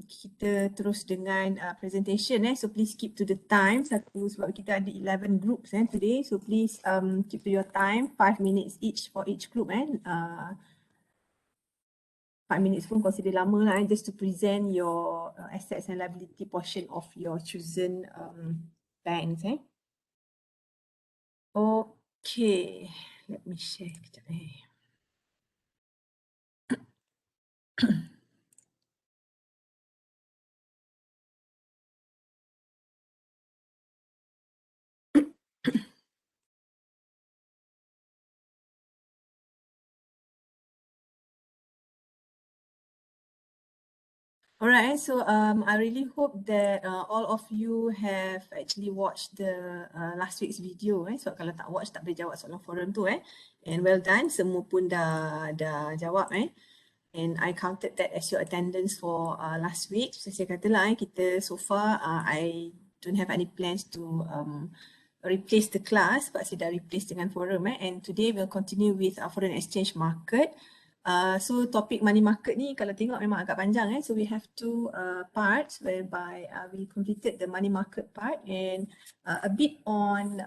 kita terus dengan presentation so please keep to the time sebab kita ada 11 groups today, so please keep to your time, 5 minutes each for each group 5 minutes pun consider lama lah just to present your assets and liability portion of your chosen banks Okay, let me share kejap Alright, so I really hope that all of you have actually watched the last week's video so kalau tak watch tak boleh jawab soalan forum tu and well done, semua pun dah jawab and I counted that as your attendance for last week. So saya katalah kita so far I don't have any plans to replace the class but saya dah replace dengan forum and today we'll continue with our foreign exchange market. So topik money market ni kalau tengok memang agak panjang so we have two parts whereby we completed the money market part and a bit on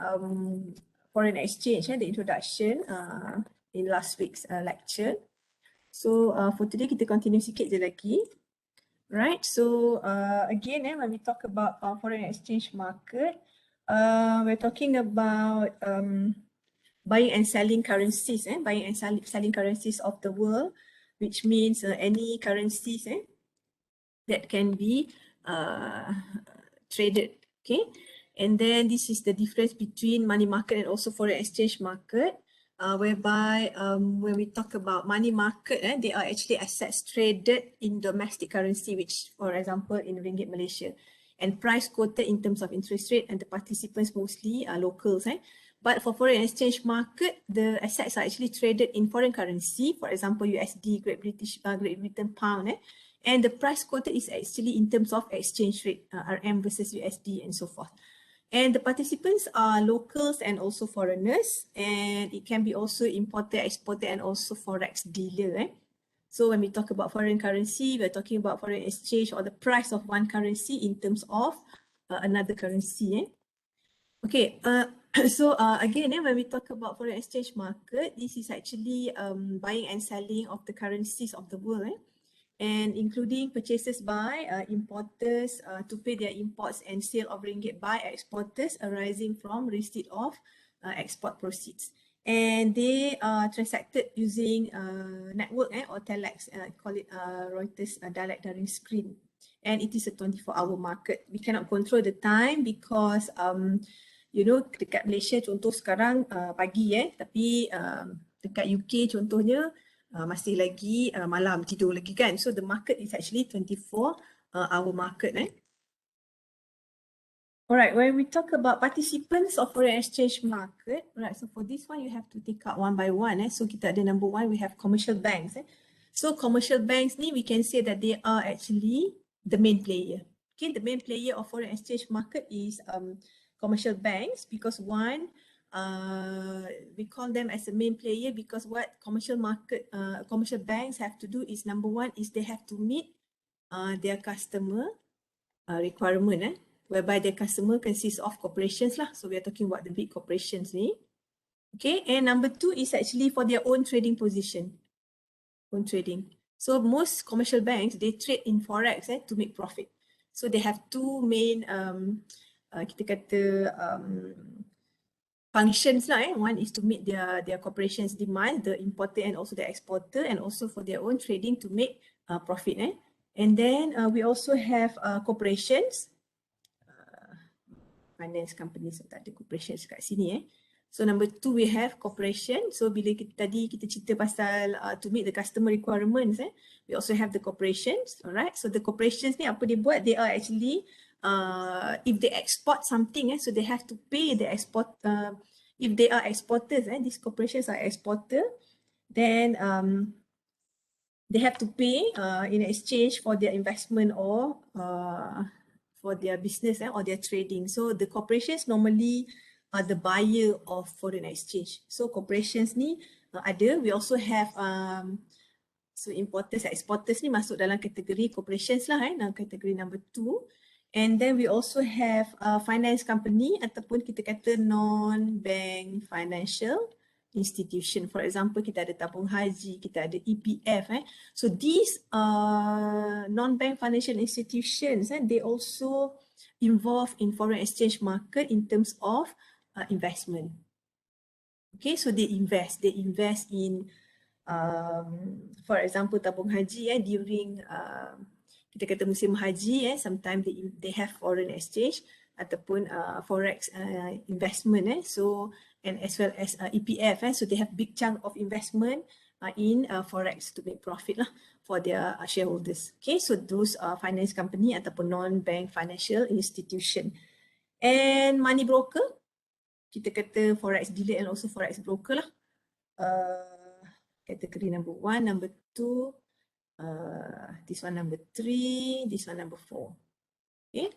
foreign exchange the introduction in last week's lecture. So for today kita continue sikit je lagi. Right, so again when we talk about foreign exchange market, we're talking about buying and selling currencies, buying and selling currencies of the world, which means any currencies that can be traded. Okay, and then this is the difference between money market and also foreign exchange market, whereby when we talk about money market, they are actually assets traded in domestic currency, which for example in Ringgit Malaysia, and price quoted in terms of interest rate, and the participants mostly are locals. But for foreign exchange market, the assets are actually traded in foreign currency, for example, USD, Great Britain pound, and the price quoted is actually in terms of exchange rate, RM versus USD and so forth. And the participants are locals and also foreigners, and it can be also imported, exported, and also forex dealer. So when we talk about foreign currency, we're talking about foreign exchange or the price of one currency in terms of another currency. Okay, so again, when we talk about foreign exchange market, this is actually buying and selling of the currencies of the world, and including purchases by importers to pay their imports and sale of ringgit by exporters arising from receipt of export proceeds. And they are transacted using network or telex, call it Reuters direct direct screen. And it is a 24-hour market. We cannot control the time because you know, dekat Malaysia contoh sekarang pagi tapi dekat UK contohnya masih lagi malam, tidur lagi kan. So the market is actually 24-hour market. Alright, when we talk about participants of foreign exchange market, right, so for this one you have to take out one by one. So kita ada number one, we have commercial banks. So commercial banks ni we can say that they are actually the main player. Okay, the main player of foreign exchange market is commercial banks, because one, we call them as a main player because what commercial banks have to do is, number one is they have to meet their customer requirement, whereby their customer consists of corporations lah. So we are talking about the big corporations ni. Okay, and number two is actually for their own trading position, own trading. So most commercial banks, they trade in forex to make profit. So they have two main kita kata functions lah. One is to meet their corporations demand, the importer and also the exporter, and also for their own trading to make profit. And then we also have corporations, finance companies, so tak ada corporations kat sini. So number two, we have corporation. So bila tadi kita cerita pasal to meet the customer requirements, we also have the corporations. Alright, so the corporations ni apa dia buat? They are actually if they export something, so they have to pay the export. If they are exporters, these corporations are exporter, then they have to pay in exchange for their investment or for their business or their trading. So the corporations normally are the buyer of foreign exchange. So corporations ni ada. We also have So importers and exporters ni masuk dalam kategori corporations lah, dalam kategori number 2. And then we also have finance company ataupun kita kata non-bank financial institution. For example, kita ada tabung haji, kita ada EPF. So these non-bank financial institutions, they also involved in foreign exchange market in terms of investment. Okay, so they invest in for example, tabung haji during kita kata musim haji, sometimes they have foreign exchange ataupun forex investment, so and as well as EPF, so they have big chunk of investment in forex to make profit lah for their shareholders. Okay, so those are finance company ataupun non-bank financial institution. And money broker, kita kata forex dealer and also forex broker lah. Category number 1, number 2, this one number 3, this one number 4. Okay,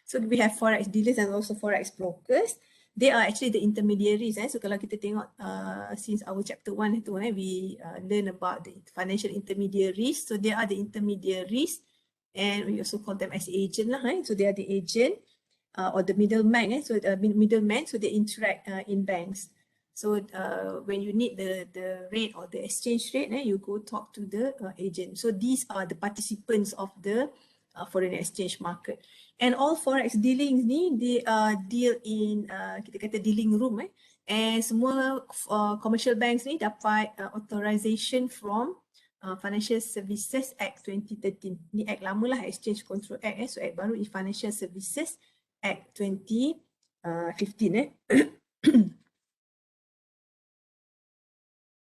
so we have forex dealers and also forex brokers. They are actually the intermediaries. So kalau kita tengok since our chapter 1 itu, we learn about the financial intermediaries. So they are the intermediaries, and we also call them as agent lah. So they are the agent or the middleman. So middleman, so they interact in banks. So when you need the rate or the exchange rate, you go talk to the agent. So these are the participants of the foreign exchange market. And all forex dealings ni, they deal in kita kata dealing room. And semua commercial banks ni dapat authorization from Financial Services Act 2013. Ni act lama lah, Exchange Control Act. So act baru is Financial Services Act 2015.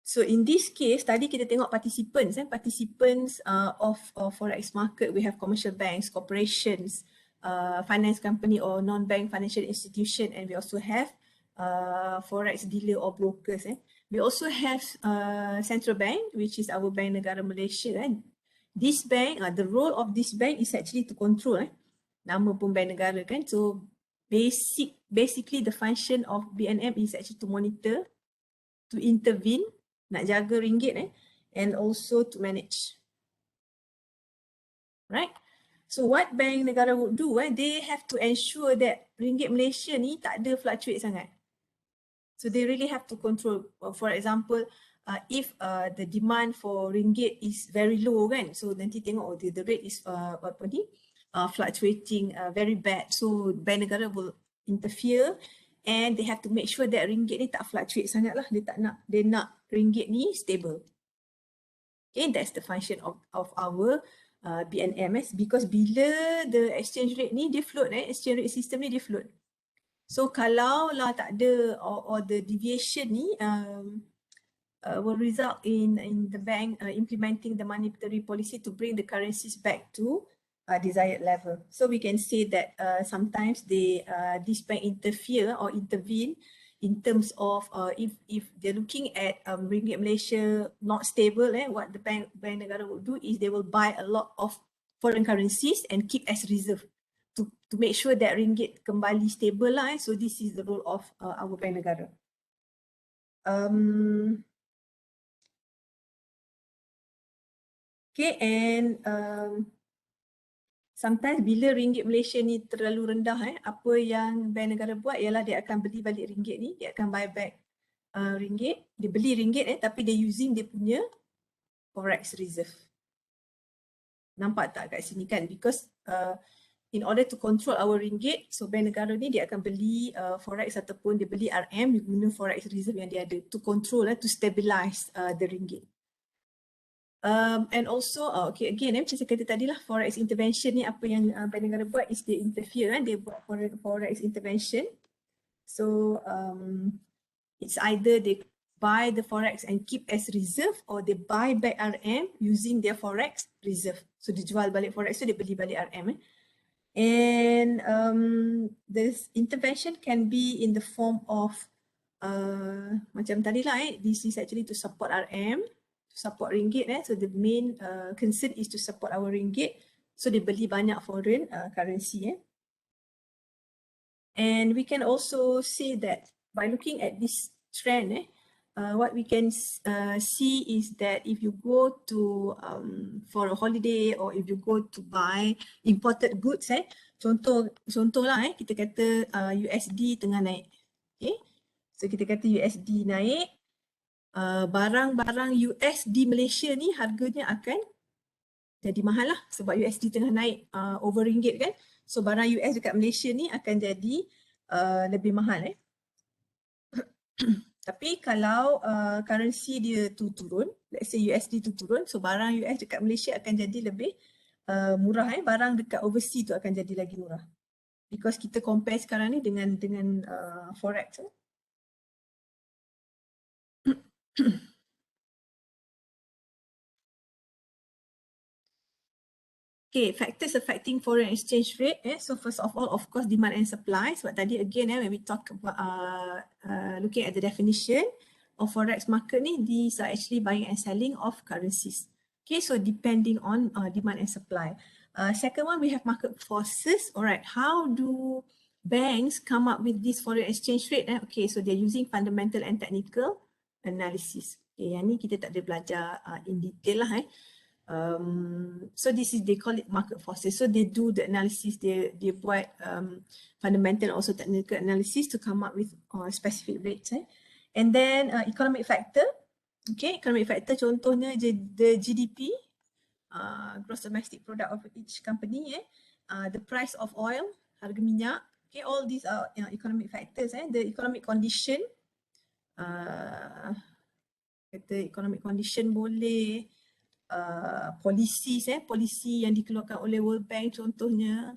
So in this case, tadi kita tengok participants, participants of forex market. We have commercial banks, corporations, finance company or non-bank financial institution, and we also have forex dealer or brokers. We also have central bank, which is our Bank Negara Malaysia. This bank, the role of this bank is actually to control. Nama pun Bank Negara kan. So basically the function of BNM is actually to monitor, to intervene, nak jaga ringgit and also to manage. Right? So what Bank Negara would do, they have to ensure that ringgit Malaysia ni tak ada fluctuate sangat. So they really have to control. For example, if the demand for ringgit is very low kan, so nanti tengok the rate is fluctuating very bad. So Bank Negara will interfere and they have to make sure that ringgit ni tak fluctuate sangat lah. Dia nak ringgit ni stable. Okay, that's the function of our BNMS, because bila the exchange rate ni dia float, exchange rate system ni dia float. So kalau lah tak ada or the deviation ni will result in the bank implementing the monetary policy to bring the currencies back to desired level. So we can say that sometimes this bank interfere or intervene in terms of if they're looking at ringgit Malaysia not stable, what the Bank Negara will do is they will buy a lot of foreign currencies and keep as reserve to make sure that ringgit kembali stable lah. So this is the role of our Bank Negara. Okay, and sometimes bila ringgit Malaysia ni terlalu rendah, apa yang Bank Negara buat ialah dia akan beli balik ringgit ni, dia akan buy back ringgit, dia beli ringgit tapi dia using dia punya forex reserve. Nampak tak kat sini kan? Because in order to control our ringgit, so Bank Negara ni dia akan beli forex ataupun dia beli RM, dia guna forex reserve yang dia ada to control, to stabilize the ringgit. And also, okay, again, macam saya kata tadi lah, forex intervention ni apa yang Bank Negara buat is they interfere, dia buat forex intervention. So it's either they buy the forex and keep as reserve, or they buy back RM using their forex reserve. So dia jual balik forex, so dia beli balik RM. And this intervention can be in the form of macam tadi lah, this is actually to support RM, support ringgit, so the main concern is to support our ringgit, so dia beli banyak foreign currency. And we can also say that by looking at this trend, what we can see is that if you go to for a holiday or if you go to buy imported goods, contoh lah kita kata USD tengah naik, okay, so kita kata USD naik, barang-barang US di Malaysia ni harganya akan jadi mahal lah sebab USD tengah naik over ringgit kan, so barang US dekat Malaysia ni akan jadi lebih mahal Tapi kalau currency dia tu turun, let's say USD tu turun, so barang US dekat Malaysia akan jadi lebih murah barang dekat overseas tu akan jadi lagi murah. Because kita compare sekarang ni dengan forex. Okay, factors affecting foreign exchange rate. So first of all, of course, demand and supply. Sebab tadi again, when we talk about looking at the definition of forex market ni, these are actually buying and selling of currencies. Okay, so depending on demand and supply. Second one, we have market forces. Alright, how do banks come up with this foreign exchange rate? Okay, so they're using fundamental and technical analysis. Okay, yang ni kita tak ada belajar in detail lah so this is, they call it market forces. So they do the analysis, they buat fundamental also technical analysis to come up with specific rates. And then economic factor. Okay, economic factor contohnya the GDP, gross domestic product of each company, the price of oil, harga minyak. Okay, all these are economic factors. The economic condition, kata economic condition boleh polisi yang dikeluarkan oleh World Bank contohnya.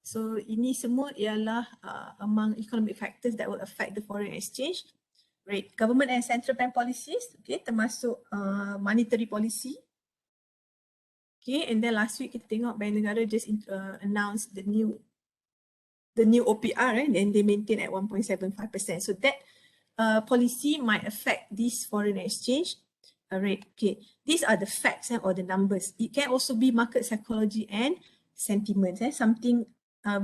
So ini semua ialah among economic factors that will affect the foreign exchange rate. Government and central bank policies, okay, termasuk monetary policy. Okay, and then last week kita tengok Bank Negara just announced the new OPR and they maintain at 1.75%. So that policy might affect this foreign exchange rate. Okay, these are the facts or the numbers. It can also be market psychology and sentiments, something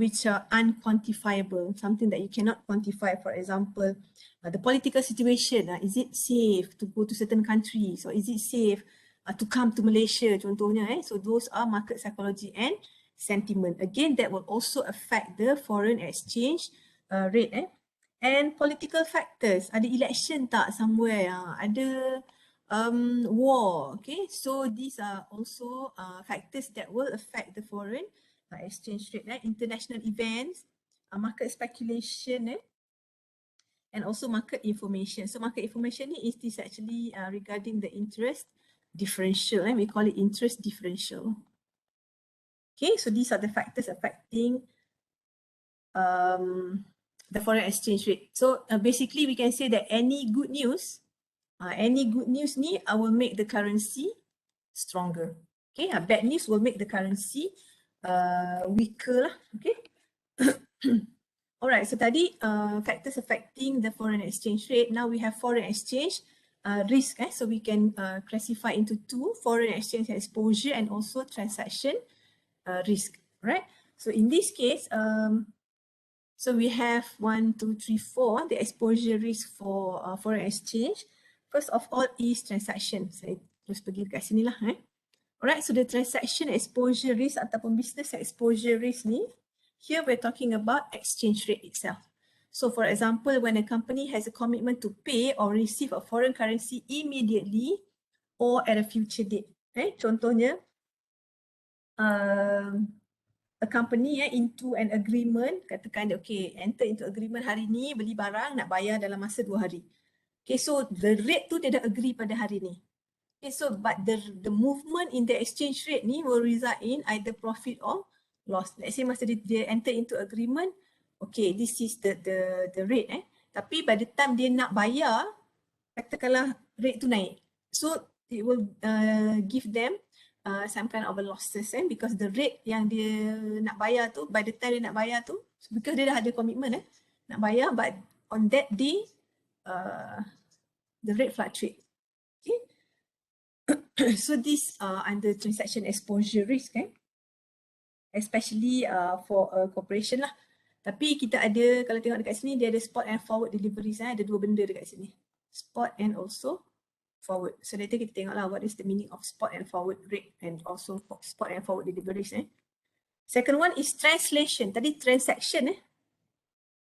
which are unquantifiable, something that you cannot quantify. For example, the political situation, is it safe to go to certain countries, or is it safe to come to Malaysia contohnya. So those are market psychology and sentiment. Again, that will also affect the foreign exchange rate. And political factors, ada election tak somewhere, ada war. Okay, so these are also factors that will affect the foreign exchange rate. International events, market speculation, and also market information. So market information is this actually regarding the interest differential. We call it interest differential. Okay, so these are the factors affecting the foreign exchange rate. So basically we can say that any good news ni will make the currency stronger. Okay, bad news will make the currency weaker lah. Okay. Alright, so tadi factors affecting the foreign exchange rate. Now we have foreign exchange risk. So we can classify into two: foreign exchange exposure and also transaction risk. Right. So in this case, so we have 1, 2, 3, 4. The exposure risk for foreign exchange. First of all is transaction. Saya terus pergi dekat sini lah. Alright, so the transaction exposure risk ataupun business exposure risk ni, here we're talking about exchange rate itself. So for example, when a company has a commitment to pay or receive a foreign currency immediately or at a future date. Contohnya, a company into an agreement, katakan okay, enter into agreement hari ni, beli barang nak bayar dalam masa 2 hari. Okay, so the rate tu dia dah agree pada hari ni. Okay, so but the movement in the exchange rate ni will result in either profit or loss. Let's say masa dia enter into agreement, okay, this is the rate. Tapi by the time dia nak bayar, katakanlah rate tu naik. So it will give them some kind of a losses because the rate yang dia nak bayar tu, by the time dia nak bayar tu, because dia dah ada commitment nak bayar, but on that day the rate fluctuate. Okay. So this under transaction exposure risk, especially for a corporation lah. Tapi kita ada, kalau tengok dekat sini, dia ada spot and forward deliveries, ada dua benda dekat sini. spot and also forward. So later kita tengoklah what is the meaning of spot and forward rate and also spot and forward deliveries. Second one is translation. Tadi transaction.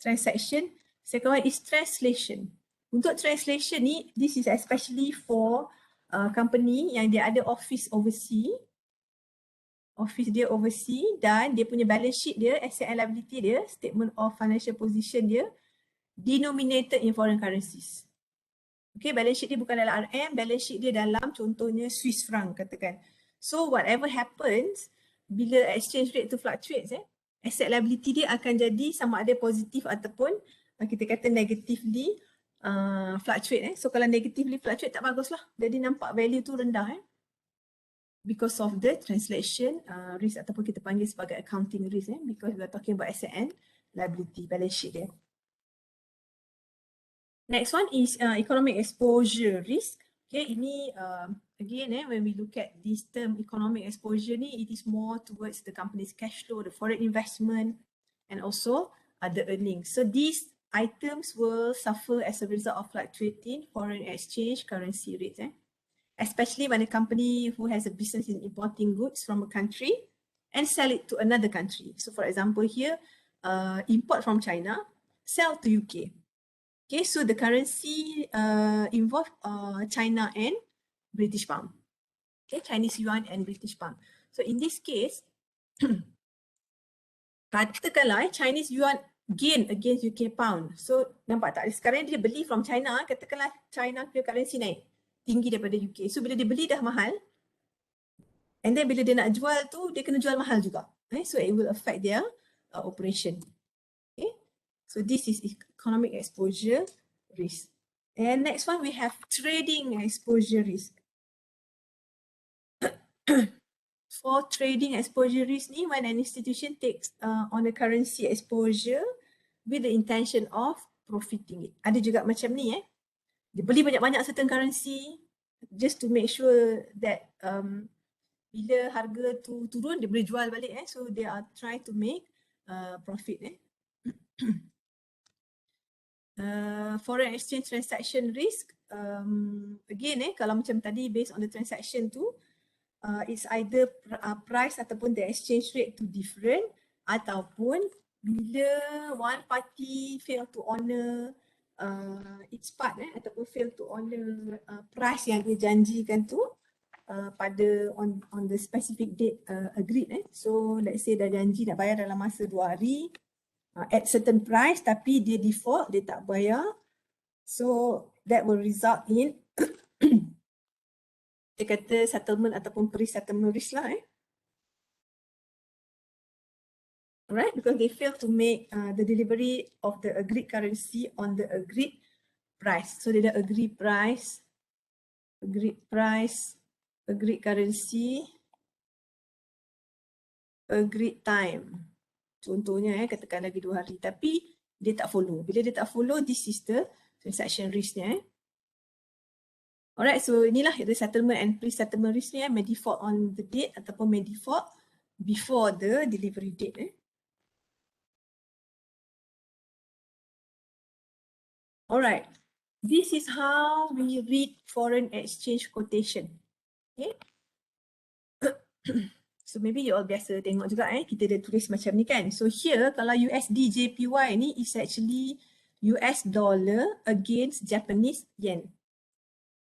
Transaction. Second one is translation. Untuk translation ni, this is especially for company yang dia ada office overseas. Office dia overseas dan dia punya balance sheet dia, asset and liability dia, statement of financial position dia denominated in foreign currencies. Okay, balance sheet dia bukan dalam RM, balance sheet dia dalam contohnya Swiss franc katakan. So whatever happens, bila exchange rate tu fluctuates, asset liability dia akan jadi sama ada positif ataupun kita kata negatively fluctuate. So kalau negatively fluctuate tak baguslah. Jadi nampak value tu rendah. Because of the translation risk ataupun kita panggil sebagai accounting risk. Because we are talking about asset and liability, balance sheet dia. Next one is economic exposure risk. Okay, ini again when we look at this term economic exposure ni, it is more towards the company's cash flow, the foreign investment and also the earnings. So these items will suffer as a result of fluctuating foreign exchange currency rates. Especially when a company who has a business in importing goods from a country and sell it to another country. So for example here, import from China, sell to UK. Okay, so the currency involved China and British pound. Okay, Chinese yuan and British pound. So in this case, katakanlah Chinese yuan gain against UK pound. So nampak tak? Sekarang dia beli from China, katakanlah China punya currency naik tinggi daripada UK. So bila dia beli dah mahal, and then bila dia nak jual tu, dia kena jual mahal juga. So it will affect their operation. Okay, so this is economic exposure risk. And next one, we have trading exposure risk. For trading exposure risk ni, when an institution takes on a currency exposure with the intention of profiting it. Ada juga macam ni dia beli banyak-banyak certain currency just to make sure that bila harga tu turun dia boleh jual balik. So they are trying to make profit. Foreign exchange transaction risk, again kalau macam tadi based on the transaction tu, it's either price ataupun the exchange rate tu different, ataupun bila one party fail to honor its part ataupun fail to honor price yang dia janjikan tu pada on the specific date agreed. So let's say dah janji nak bayar dalam masa 2 hari at certain price tapi dia default, dia tak bayar. So that will result in dia kata settlement ataupun pre-settlement risk lah. Alright, because they fail to make the delivery of the agreed currency on the agreed price. So dia dah agree price, agreed currency, agreed time. Contohnya katakan lagi 2 hari tapi dia tak follow. Bila dia tak follow, this is the transaction risk-nya. Alright, so inilah the settlement and pre-settlement risk-nya, may default on the date ataupun may default before the delivery date. Alright, this is how we read foreign exchange quotation. Okay. So maybe you all biasa tengok juga kita dah tulis macam ni kan. So here kalau USD JPY ni is actually US dollar against Japanese yen.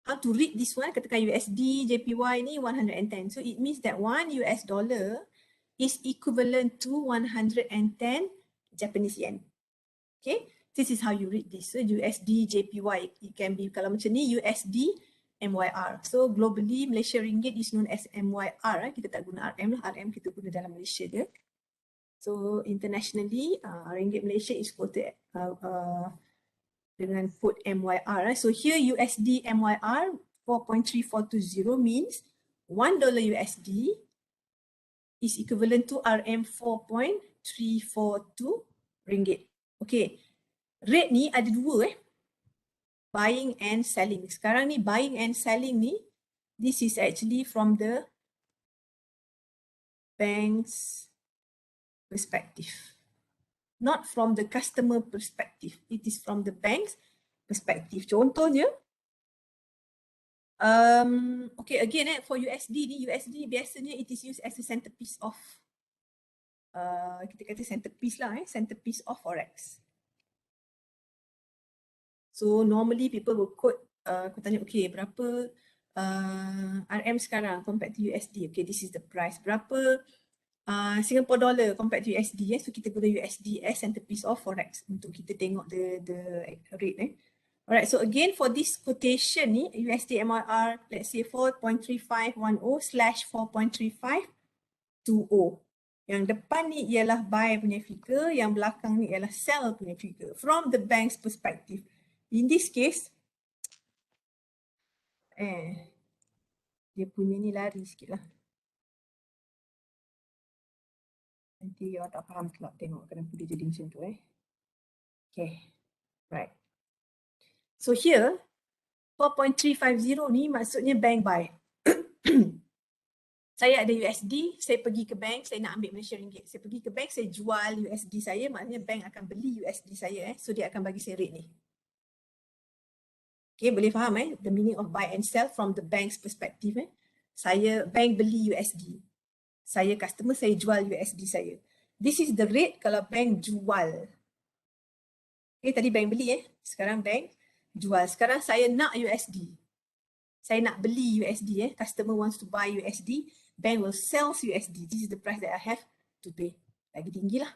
How to read this one? Katakan USD JPY ni 110. So it means that 1 US dollar is equivalent to 110 Japanese yen. Okay, this is how you read this. So USD JPY, it can be kalau macam ni USD MYR. So globally Malaysia ringgit is known as MYR. Kita tak guna RM lah. RM kita guna dalam Malaysia dia. So internationally ringgit Malaysia is quoted dengan code MYR. So here USD MYR 4.3420 means $1 USD is equivalent to RM 4.342 ringgit. Okay, rate ni ada dua buying and selling. Sekarang ni buying and selling ni, this is actually from the bank's perspective, not from the customer perspective. It is from the bank's perspective. Contohnya, Okay, again for USD ni, USD biasanya it is used as a centerpiece of kita kata centerpiece lah, centerpiece of forex. So normally people will quote, aku tanya okay berapa RM sekarang compared to USD. Okay, this is the price. Berapa Singapore dollar compared to USD. So kita guna USD as centerpiece of forex untuk kita tengok the rate. Alright, so again for this quotation ni, USD MYR, let's say 4.3510/4.3520. Yang depan ni ialah buy punya figure, yang belakang ni ialah sell punya figure from the bank's perspective. In this case, dia punya ni lari sikit lah. Nanti awak tak faham pula tengok kenapa dia jadi macam tu. Okay, right. So here, 4.350 ni maksudnya bank buy. Saya ada USD, saya pergi ke bank, saya nak ambil Malaysia ringgit. Saya pergi ke bank, saya jual USD saya, maknanya bank akan beli USD saya. So dia akan bagi saya rate ni. Okay, boleh faham the meaning of buy and sell from the bank's perspective. Saya, bank beli USD. Saya customer, saya jual USD saya. This is the rate kalau bank jual. Okay, tadi bank beli sekarang bank jual. Sekarang saya nak USD. Saya nak beli USD customer wants to buy USD, bank will sell USD. This is the price that I have to pay. Lagi tinggi lah.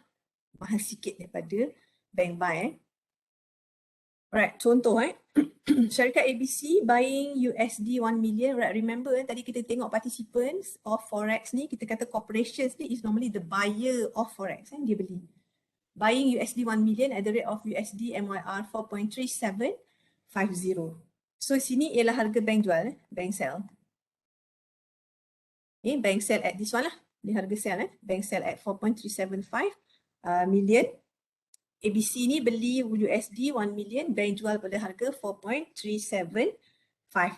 Mahal sikit daripada bank buy Alright, contoh syarikat ABC buying USD 1 million. Right, remember tadi kita tengok participants of forex ni, kita kata corporations ni is normally the buyer of forex. Dia beli. Buying USD 1 million at the rate of USD MYR 4.3750. So sini ialah harga bank jual, bank sell. Okay, bank sell at this one lah. Ni harga sell bank sell at 4.375 million. ABC ni beli USD 1 million, bank jual pada harga 4.375.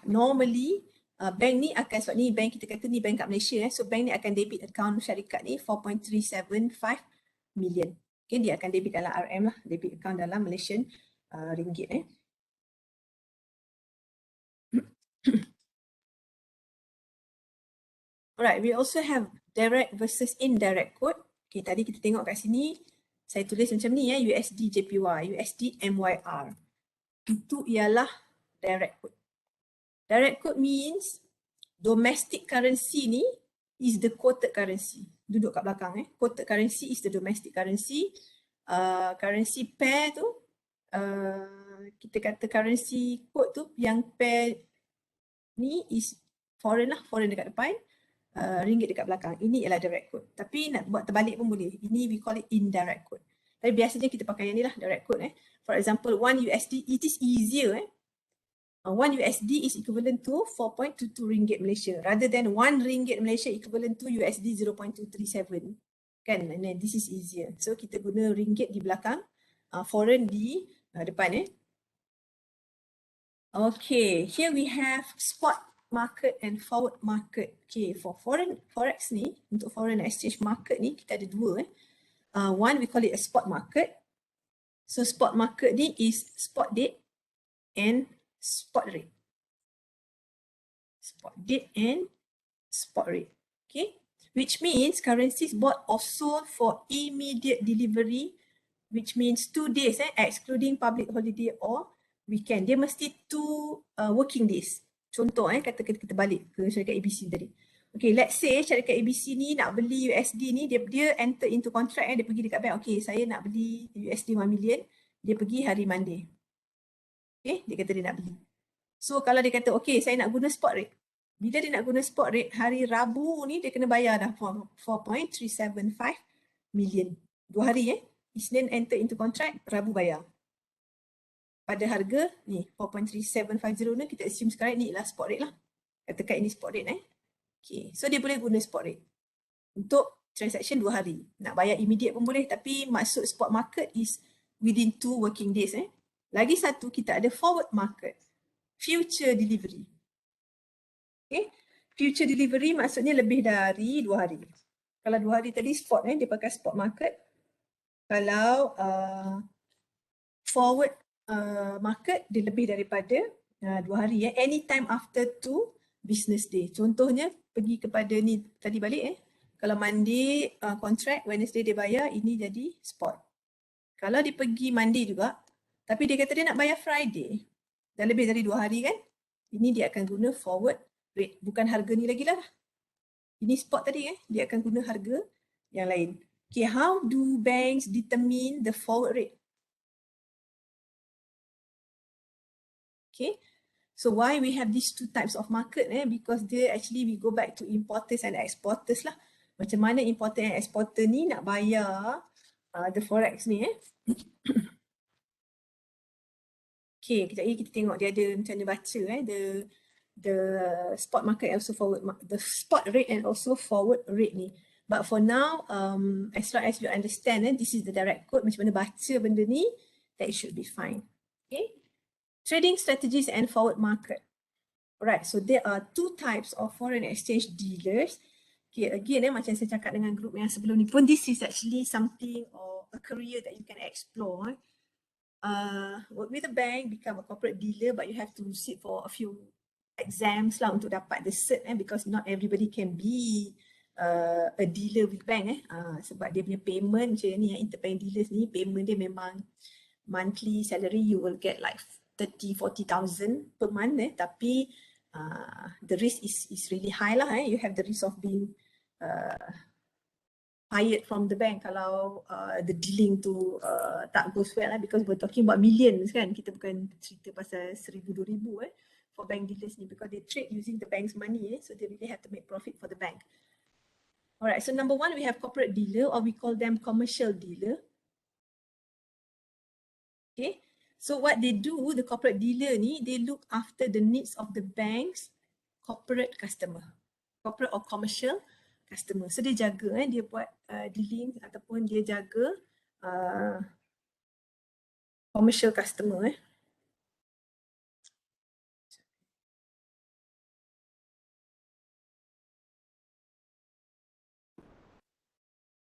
Normally bank ni akan, sebab ni bank kita kata ni bank kat Malaysia so bank ni akan debit account syarikat ni 4.375 million. Okay, dia akan debit dalam RM lah, debit account dalam Malaysian ringgit Alright, we also have direct versus indirect quote. Okay, tadi kita tengok kat sini, saya tulis macam ni USD JPY, USD MYR. Itu ialah direct quote. Direct quote means domestic currency ni is the quoted currency. Duduk kat belakang quoted currency is the domestic currency. Currency pair tu, kita kata currency quote tu yang pair ni is foreign lah, foreign dekat depan, ringgit dekat belakang. Ini ialah direct quote. Tapi nak buat terbalik pun boleh. Ini we call it indirect quote. Tapi biasanya kita pakai yang ni lah, direct quote. For example, 1 USD, it is easier 1 USD is equivalent to 4.22 ringgit Malaysia rather than 1 ringgit Malaysia equivalent to USD 0.237. Kan? And this is easier. So kita guna ringgit di belakang, foreign di depan Okay, here we have spot market and forward market. Okay, for foreign forex ni, untuk foreign exchange market ni kita ada dua one we call it a spot market. So spot market ni is spot date and spot rate. Spot date and spot rate. Okay, which means currencies bought or sold for immediate delivery, which means 2 days excluding public holiday or weekend. Dia mesti 2 working days. Contoh kata kita balik ke syarikat ABC tadi. Okay, let's say syarikat ABC ni nak beli USD ni, dia enter into contract dia pergi dekat bank. Okay, saya nak beli USD 1 million. Dia pergi hari Monday. Okay, dia kata dia nak beli. So kalau dia kata okay, saya nak guna spot rate. Bila dia nak guna spot rate, hari Rabu ni dia kena bayar dah 4.375 million. 2 hari Isnin enter into contract, Rabu bayar. Pada harga ni 4.3750 ni kita assume sekarang ni ialah spot rate lah. Katakan ini spot rate Okay, so dia boleh guna spot rate untuk transaction 2 hari. Nak bayar immediate pun boleh, tapi maksud spot market is within 2 working days Lagi satu kita ada forward market, future delivery. Okay, future delivery maksudnya lebih dari 2 hari. Kalau 2 hari tadi spot dia pakai spot market. Kalau forward market dia lebih daripada 2 hari anytime after 2 business day. Contohnya pergi kepada ni tadi balik kalau Monday contract, Wednesday dia bayar, ini jadi spot. Kalau dia pergi Monday juga, tapi dia kata dia nak bayar Friday, dah lebih dari 2 hari kan, ini dia akan guna forward rate, bukan harga ni lagi lah. Ini spot tadi dia akan guna harga yang lain. Okay, how do banks determine the forward rate? Okay, so why we have these two types of market? Because they actually we go back to importers and exporters lah. Macam mana importer and exporter ni nak bayar the forex ni Okay, kejap lagi kita tengok dia ada macam mana baca the spot market and also forward the spot rate and also forward rate ni. But for now, as long as you understand this is the direct code, macam mana baca benda ni, that should be fine. Okay. Trading strategies and forward market. Alright, so there are two types of foreign exchange dealers. Okay, again macam saya cakap dengan group yang sebelum ni pun, this is actually something or a career that you can explore. Work with a bank, become a corporate dealer, but you have to sit for a few exams lah untuk dapat the cert because not everybody can be a dealer with bank sebab dia punya payment macam ni interbank dealers ni, payment dia memang monthly salary you will get like 30-40,000 per month tapi the risk is really high lah you have the risk of being fired from the bank kalau the dealing tu tak goes well because we're talking about millions kan, kita bukan cerita pasal 1,000-2,000 for bank dealers ni because they trade using the bank's money so they really have to make profit for the bank. Alright, so number one we have corporate dealer or we call them commercial dealer. Okay, so what they do, the corporate dealer ni, they look after the needs of the bank's corporate customer, corporate or commercial customer. So dia jaga dia buat dealing ataupun dia jaga commercial customer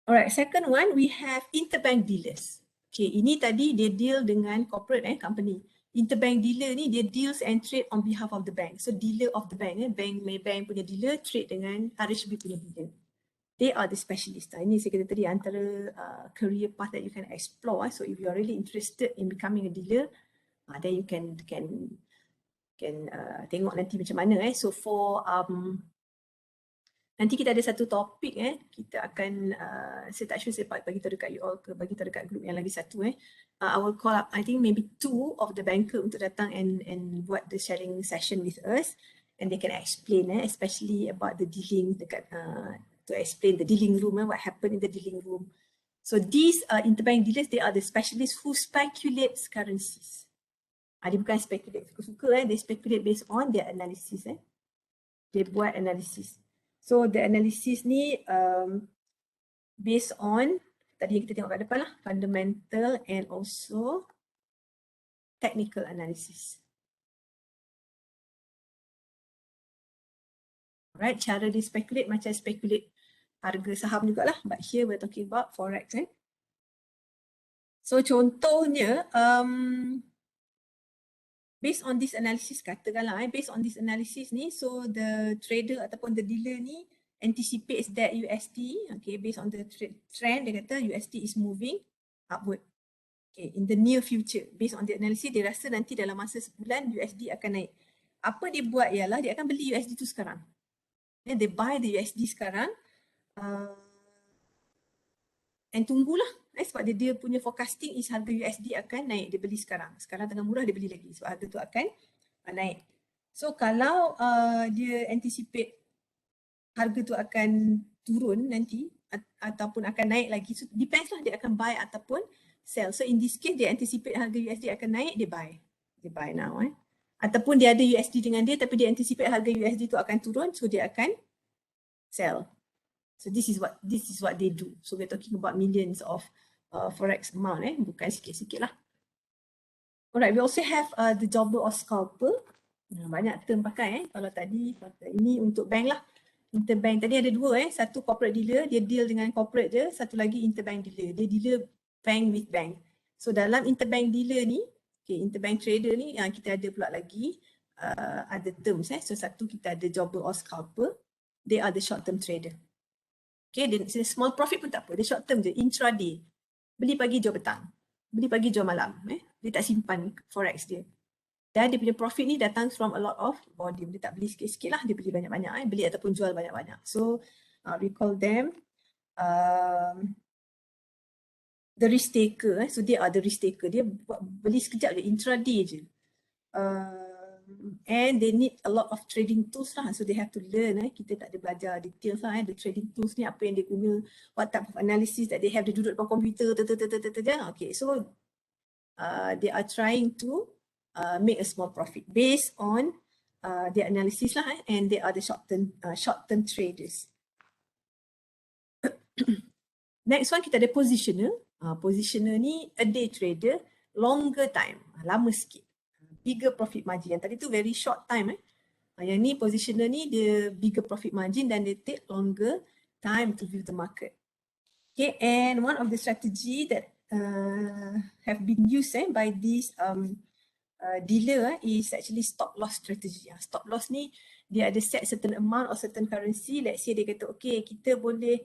Alright, second one we have interbank dealers. Okay, ini tadi dia deal dengan corporate company. Interbank dealer ni dia deals and trade on behalf of the bank. So dealer of the bank bank punya dealer trade dengan RHB punya dealer. They are the specialist. Ini saya kata tadi antara career path that you can explore. So if you are really interested in becoming a dealer, then you can tengok nanti macam mana. So for nanti kita ada satu topik kita akan saya tak sure saya bagi tahu dekat you all ke bagi tahu dekat group yang lagi satu I will call up I think maybe 2 of the banker untuk datang and buat the sharing session with us and they can explain especially about the dealing dekat to explain the dealing room what happened in the dealing room. So these interbank dealers, they are the specialists who speculates currencies. Dia bukan speculate suka-suka they speculate based on their analysis Dia buat analysis. So the analysis ni based on tadi yang kita tengok kat depan lah, fundamental and also technical analysis. Alright, cara dia speculate macam speculate harga saham jugalah, but here we're talking about forex So contohnya based on this analysis katakanlah based on this analysis ni, so the trader ataupun the dealer ni anticipates that USD, okay, based on the trend dia kata USD is moving upward. Okay, in the near future, based on the analysis dia rasa nanti dalam masa sebulan USD akan naik. Apa dia buat ialah dia akan beli USD tu sekarang. They buy the USD sekarang and tunggulah sebab dia punya forecasting is harga USD akan naik, dia beli sekarang. Sekarang tengah murah dia beli lagi sebab harga tu akan naik. So kalau dia anticipate harga tu akan turun nanti ataupun akan naik lagi, so depends lah dia akan buy ataupun sell. So in this case dia anticipate harga USD akan naik, dia buy now ataupun dia ada USD dengan dia tapi dia anticipate harga USD tu akan turun, so dia akan sell. So this is what they do. So we're talking about millions of forex amount bukan sikit-sikit lah. Alright, we also have the jobber or scalper. Banyak term pakai kalau tadi ini untuk bank lah. Interbank tadi ada 2 satu corporate dealer, dia deal dengan corporate je, satu lagi interbank dealer, dia dealer bank with bank. So dalam interbank dealer ni, okay, interbank trader ni kita ada pula lagi other terms. So satu kita ada jobber or scalper. They are the short term trader. Okay, dia small profit pun tak apa. Dia short term je, intraday. Beli pagi jual petang. Beli pagi jual malam. Dia tak simpan forex dia. Dan dia punya profit ni datang from a lot of volume. Dia tak beli sikit-sikit lah, dia beli banyak-banyak. Beli ataupun jual banyak-banyak. So we call them the risk taker. So dia are the risk taker. Dia beli sekejap je, intraday je. And they need a lot of trading tools lah. So they have to learn. Kita tak ada belajar details lah. The trading tools ni apa yang dia guna, what type of analysis that they have. Dia duduk depan komputer. Okay, so they are trying to make a small profit based on their analysis lah. And they are the short-term traders. Next one kita ada positioner. Positioner ni a day trader, longer time, lama sikit. Bigger profit margin. Yang tadi tu very short time. Yang ni positioner ni dia bigger profit margin dan dia take longer time to view the market. Okay, and one of the strategy that have been used by this dealer is actually stop loss strategy. Stop loss ni dia ada set certain amount or certain currency. Let's say dia kata okay, kita boleh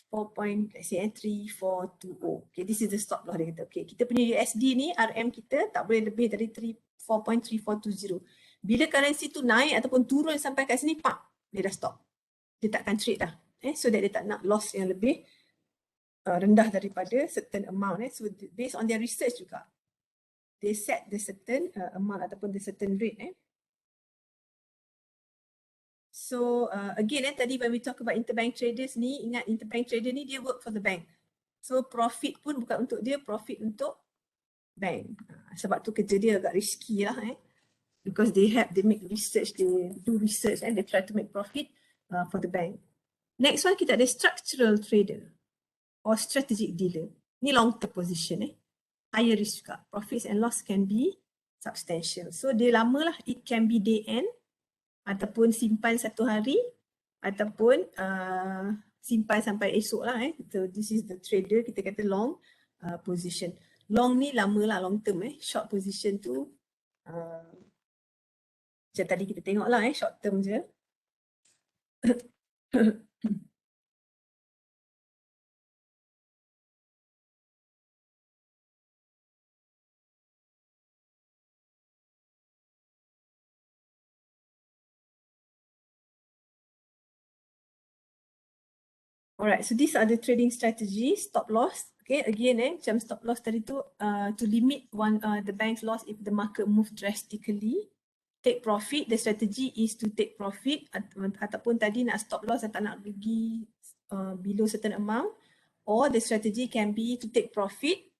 4.3420. Okay, this is the stop loss dia kata. Okay, kita punya USD ni RM kita tak boleh lebih dari 4.3420. Bila currency tu naik ataupun turun sampai kat sini, dia dah stop. Dia takkan trade dah. So that dia tak nak loss yang lebih rendah daripada certain amount. So based on their research juga, they set the certain amount ataupun the certain rate. So again tadi when we talk about interbank traders ni, ingat interbank trader ni dia work for the bank. So profit pun bukan untuk dia, profit untuk bank. Sebab tu kerja dia agak risky lah because they make research, they do research and they try to make profit for the bank. Next one kita ada structural trader or strategic dealer. Ni long term position higher risk juga. Profits and loss can be substantial. So dia lama lah, it can be day end ataupun simpan satu hari ataupun simpan sampai esok lah. So this is the trader, kita kata long position. Long ni lama lah, long term. Short position tu macam tadi kita tengok lah, short term je. Alright, so these are the trading strategies. Stop loss. Okay, again macam stop loss tadi tu to limit the bank's loss if the market move drastically. Take profit, the strategy is to take profit ataupun tadi nak stop loss dan tak nak pergi below certain amount, or the strategy can be to take profit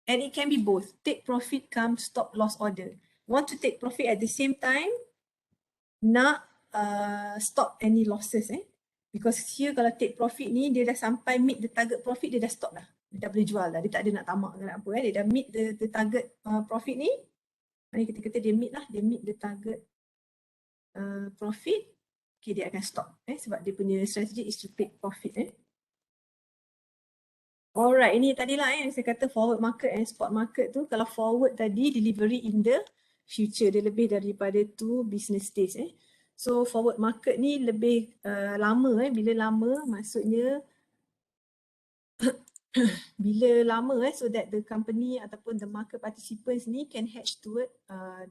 and it can be both. Take profit comes stop loss order. Want to take profit at the same time, nak stop any losses because here kalau take profit ni dia dah sampai meet the target profit, dia dah stop dah. Dia dah boleh jual dah, dia tak ada nak tamak ke nak apa dia dah meet the target profit ni. Ni kita kata dia meet lah, dia meet the target profit, okay, dia akan stop sebab dia punya strategi is to take profit. Alright, ini tadilah yang saya kata forward market and spot market tu. Kalau forward tadi delivery in the future, dia lebih daripada 2 business days. So forward market ni lebih lama. Bila lama maksudnya bila lama so that the company ataupun the market participants ni can hedge toward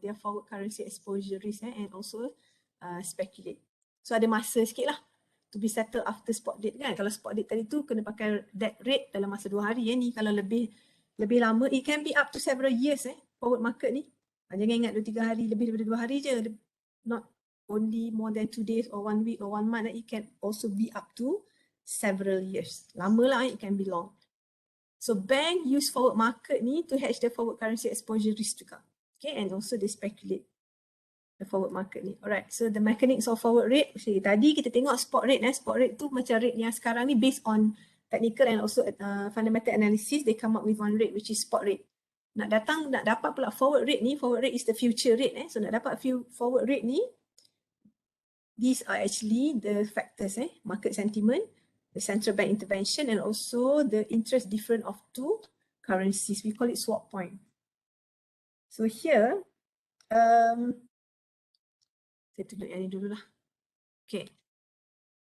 their forward currency exposure risk and also speculate. So ada masa sikit lah to be settled after spot date kan. Kalau spot date tadi tu kena pakai that rate dalam masa 2 hari ni. Kalau lebih lama, it can be up to several years forward market ni. Jangan ingat 2-3 hari, lebih daripada 2 hari je. Not only more than 2 days or 1 week or 1 month. It can also be up to several years. Lama lah, it can be long. So bank use forward market ni to hedge the forward currency exposure risk juga. Okay, and also they speculate the forward market ni. Alright, so the mechanics of forward rate. Okay, tadi kita tengok spot rate. Spot rate tu macam rate yang sekarang ni based on technical and also fundamental analysis. They come up with one rate which is spot rate. Nak dapat pula forward rate ni. Forward rate is the future rate. So nak dapat forward rate ni, these are actually the factors, market sentiment, the central bank intervention, and also the interest difference of 2 currencies. We call it swap point. So here, Saya tunjuk yang ni dulu lah. Okay.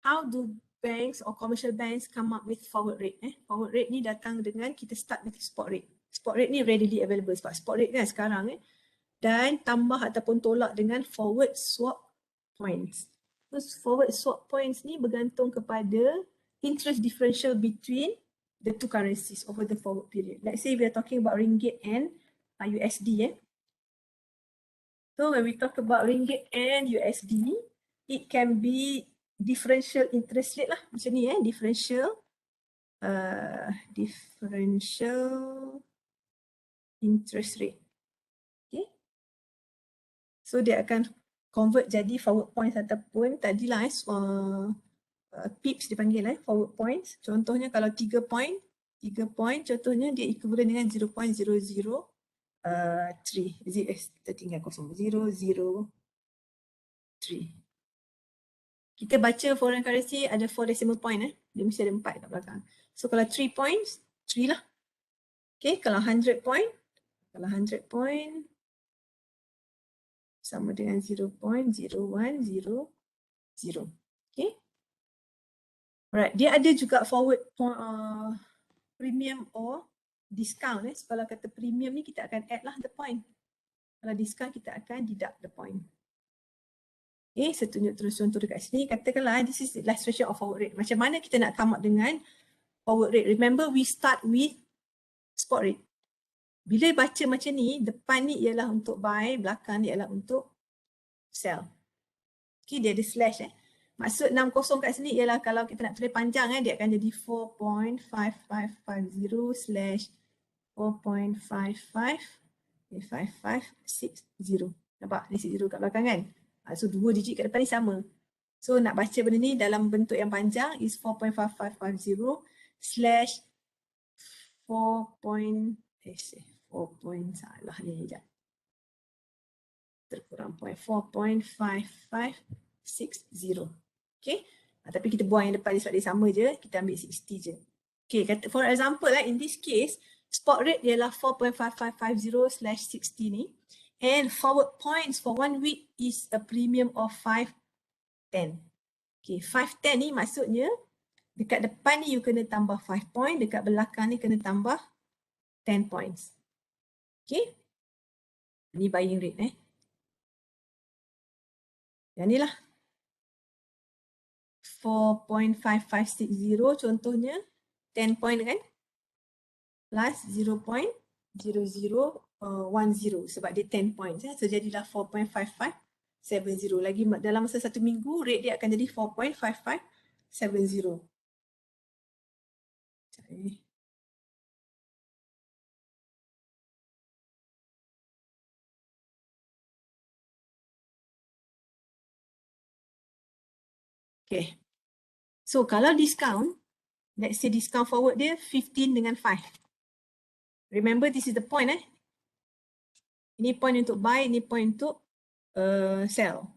How do banks or commercial banks come up with forward rate? Forward rate ni datang dengan kita start with spot rate. Spot rate ni readily available sebab spot rate kan sekarang dan tambah ataupun tolak dengan forward swap points. Terus forward swap points ni bergantung kepada interest differential between the two currencies over the forward period. Let's say we are talking about ringgit and USD. So when we talk about ringgit and USD, it can be differential interest rate lah. Macam ni differential interest rate. Okay. So dia akan convert jadi forward points ataupun tadilah pips dipanggil forward points. Contohnya kalau 3 point contohnya dia equivalent dengan 0.003. Tertinggal kosong. 003. Kita baca foreign currency ada 4 decimal point dia mesti ada 4 kat belakang. So kalau 3 points, 3 lah. Okay, kalau 100 point sama dengan 0.0100. Okay. Alright, dia ada juga forward premium or discount. So kalau kata premium ni kita akan add lah the point. Kalau discount kita akan deduct the point. Okay, saya tunjuk terus contoh dekat sini. Katakanlah this is the illustration of forward rate. Macam mana kita nak come up dengan forward rate? Remember we start with spot rate. Bila baca macam ni, depan ni ialah untuk buy, belakang ni ialah untuk sell. Okay, dia ada slash Maksud 60 kat sini ialah kalau kita nak tulis panjang dia akan jadi 4.5550 slash 4.5560. Nampak? Ni 60 kat belakang kan? So 2 digit kat depan ni sama. So nak baca benda ni dalam bentuk yang panjang is 4.5550 slash 4. Salah ni sekejap. Terkurang point 4.5560. Okay. Tapi kita buang yang depan ni sebab dia sama je. Kita ambil 60 je. Okay. For example in this case, spot rate ialah 4.5550 slash 60 ni. And forward points for 1 week is a premium of 510. Okay. 510 ni maksudnya dekat depan ni you kena tambah 5 point. Dekat belakang ni kena tambah 10 points. Okay. Ni buying rate Yang ni lah. 4.5560 contohnya 10 point kan plus 0.0010 sebab dia 10 points so jadilah 4.5570 lagi dalam masa 1 minggu rate dia akan jadi 4.5570. Okay. So kalau discount, let's say discount forward dia 15 dengan 5. Remember this is the point Ini point untuk buy, ini point untuk sell.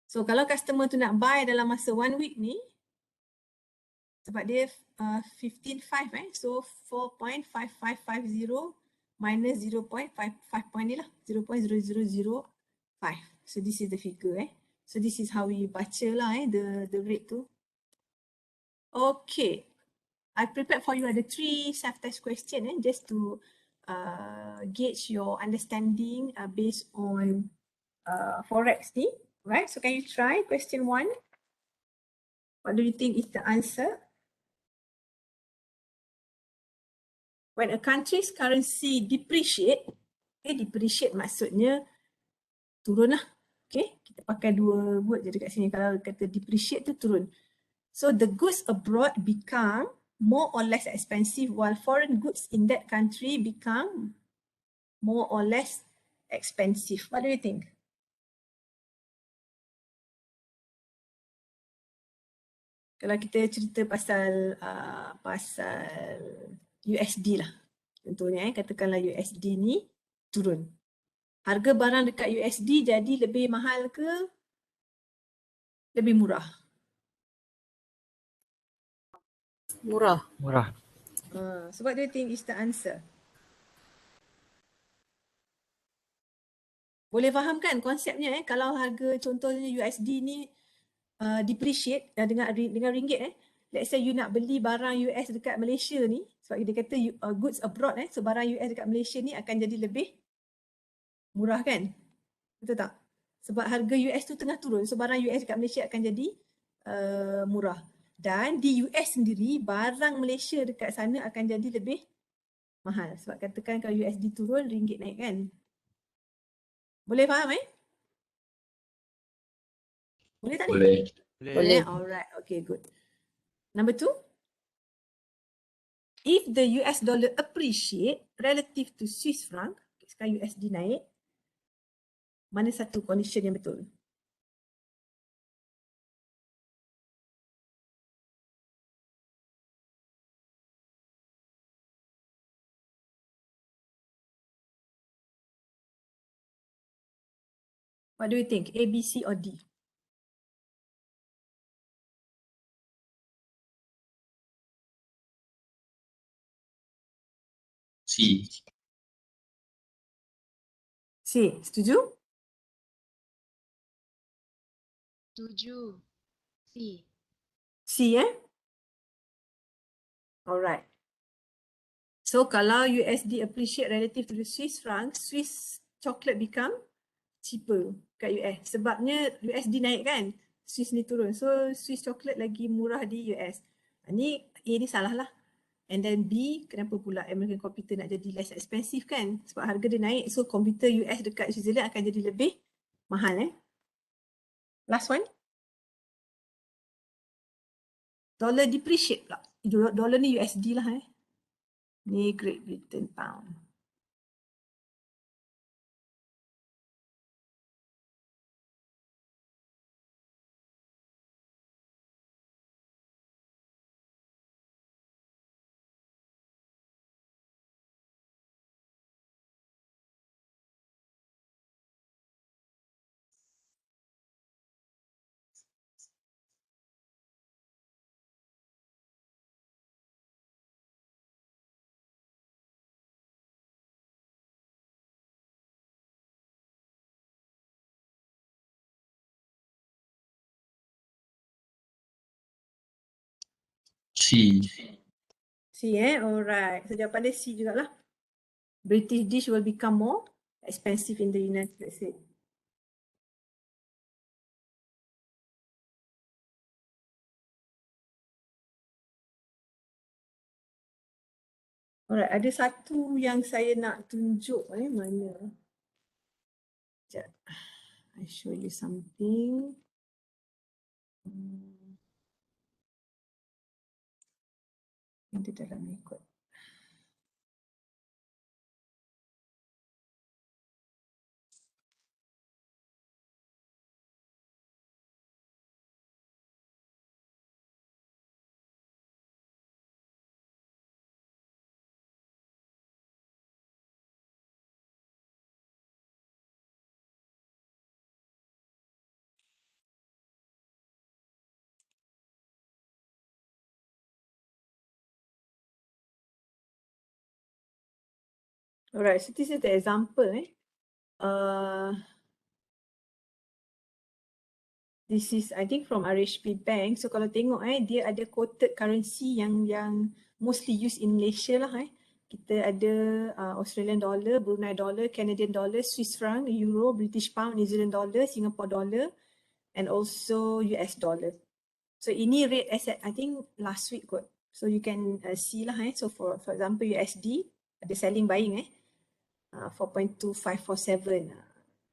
So kalau customer tu nak buy dalam masa 1 week ni, sebab dia 15.5 so 4.5550 minus 0.55 point ni lah, 0.0005. So this is the figure So this is how we baca lah the rate tu. Okay. I prepared for you ada 3 self-test question just to gauge your understanding based on forex ni. Right? So can you try question 1? What do you think is the answer? When a country's currency depreciate, depreciate maksudnya turun lah. Okay, kita pakai 2 word je dekat sini. Kalau kata depreciate tu turun. So the goods abroad become more or less expensive while foreign goods in that country become more or less expensive. What do you think? Kalau kita cerita pasal USD lah. Contohnya katakanlah USD ni turun. Harga barang dekat USD jadi lebih mahal ke lebih murah? Murah. So what do you think is the answer? Boleh faham kan konsepnya kalau harga contohnya USD ni depreciate dengan ringgit let's say you nak beli barang US dekat Malaysia ni sebab dia kata goods abroad so barang US dekat Malaysia ni akan jadi lebih murah kan? Betul tak? Sebab harga US tu tengah turun so barang US dekat Malaysia akan jadi murah. Dan di US sendiri barang Malaysia dekat sana akan jadi lebih mahal sebab katakan kalau USD turun ringgit naik kan? Boleh faham Boleh tak ni? Boleh. Boleh. Alright, okay, good. Number 2, if the US dollar appreciate relative to Swiss franc, sekarang USD naik, mana satu condition yang betul? What do you think? A, B, C or D? C. C, setuju? Setuju. C. C Alright. So kalau USD appreciate relative to the Swiss franc, Swiss chocolate become cheaper kat US. Sebabnya USD naik kan, Swiss ni turun. So Swiss chocolate lagi murah di US. Ni A ni salah lah. And then B, kenapa pula American computer nak jadi less expensive kan? Sebab harga dia naik. So komputer US dekat Switzerland akan jadi lebih mahal Last one. Dollar depreciate pula. Dollar ni USD lah Ni Great Britain pound. C. C alright. So jawapan dia C jugalah. British dish will become more expensive in the United States. Alright, ada satu yang saya nak tunjuk mana? Sekejap. I show you something. Ini dalam ikut. Alright, so this is the example this is I think from RHB Bank. So kalau tengok dia ada quoted currency yang mostly used in Malaysia lah Kita ada Australian dollar, Brunei dollar, Canadian dollar, Swiss franc, Euro, British pound, New Zealand dollar, Singapore dollar and also US dollar. So ini rate as at I think last week kot. So you can see lah So for example USD ada selling buying 4.2547.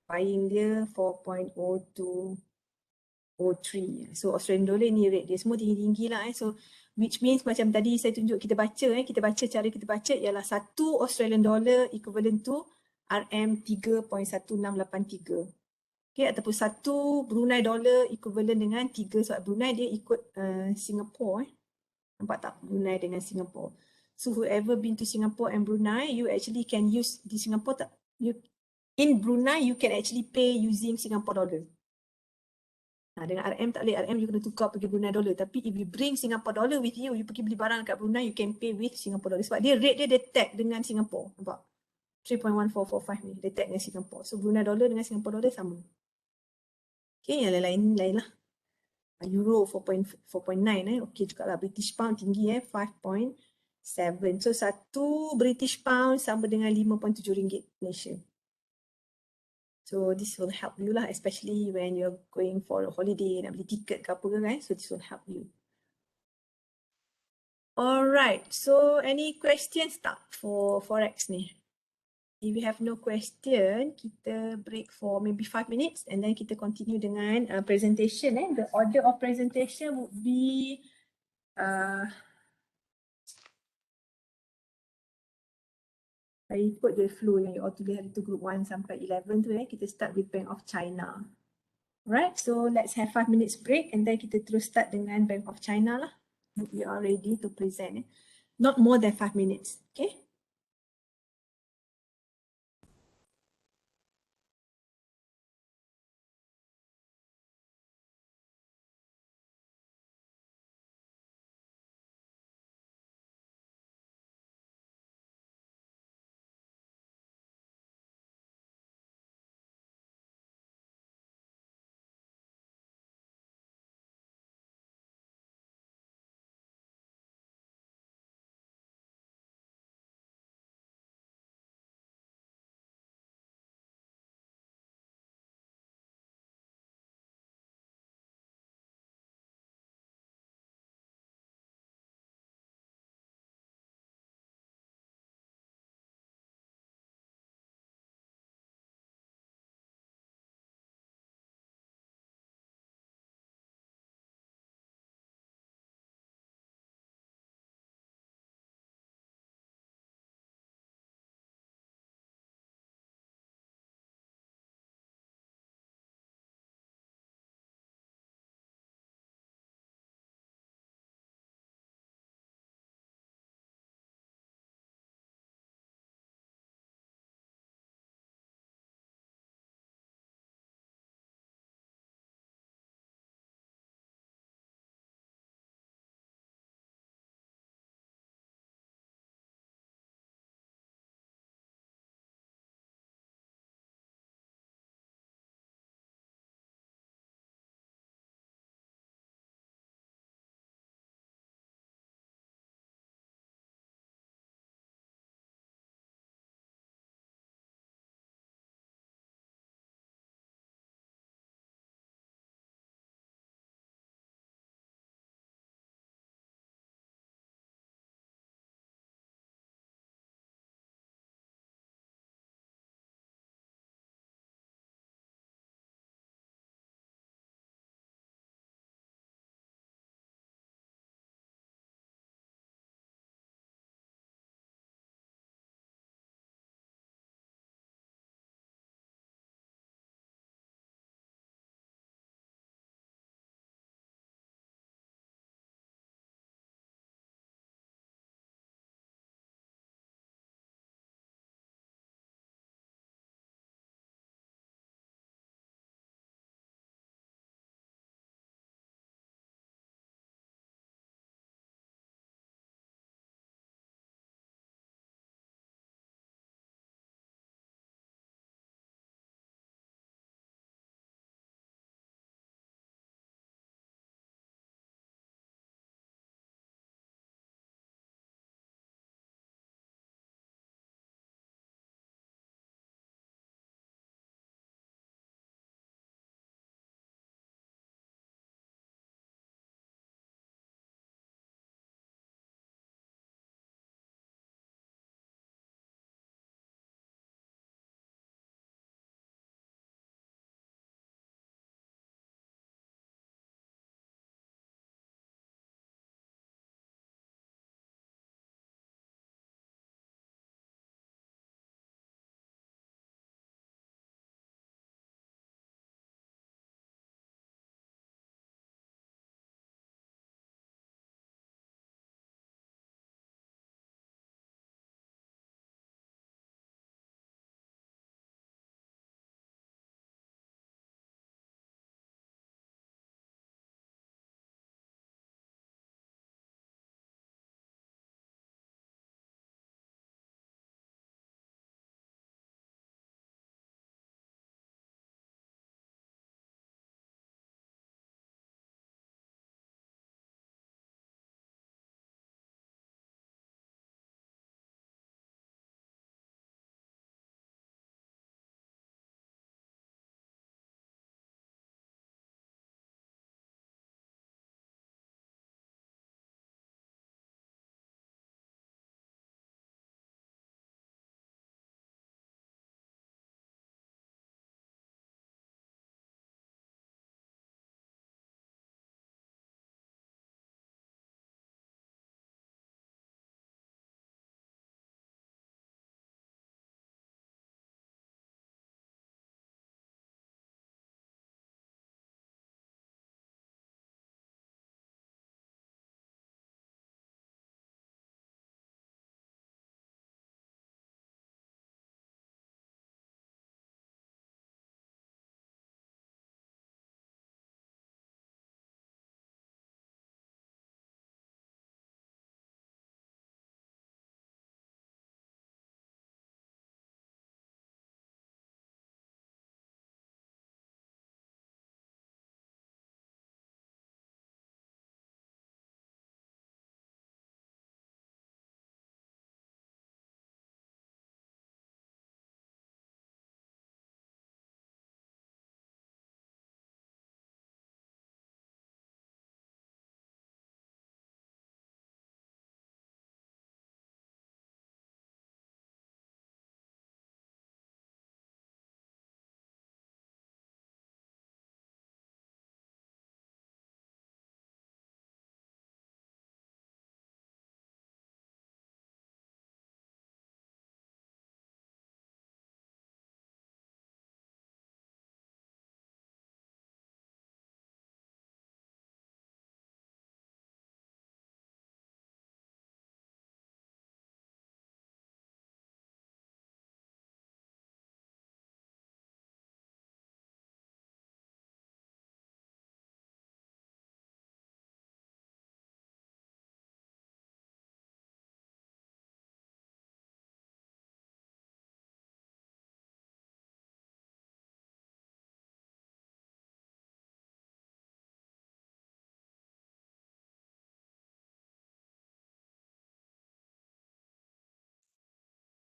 Buying dia 4.0203. So Australian dollar ni rate dia semua tinggi-tinggi lah So which means macam tadi saya tunjuk kita baca cara kita baca ialah 1 Australian dollar equivalent to RM 3.1683. Okay, ataupun 1 Brunei dollar equivalent dengan 3 sebab Brunei dia ikut Singapore Nampak tak Brunei dengan Singapore. So whoever been to Singapore and Brunei, you actually can use di Singapore tak? In Brunei, you can actually pay using Singapore dollar. Dengan RM tak boleh, RM you kena tukar pergi Brunei dollar. Tapi if you bring Singapore dollar with you, you pergi beli barang kat Brunei, you can pay with Singapore dollar. Sebab dia rate dia tag dengan Singapore. Nampak? 3.1445 ni, the tag dengan Singapore. So Brunei dollar dengan Singapore dollar sama. Okay, yang lain lah. Euro 4.9 okay juga lah. British pound tinggi 5.7. So 1 British pound sama dengan 5.7 ringgit Malaysia. So this will help you lah, especially when you're going for a holiday, nak beli tiket ke apa ke kan. So this will help you. Alright, so any questions tak for Forex ni? If you have no question, kita break for maybe 5 minutes and then kita continue dengan presentation. The order of presentation would be saya ikut the flow yang you all tulis hari tu group 1 sampai 11 tu kita start with Bank of China. Alright, so let's have 5 minutes break and then kita terus start dengan Bank of China lah. We are ready to present. Not more than 5 minutes, okay?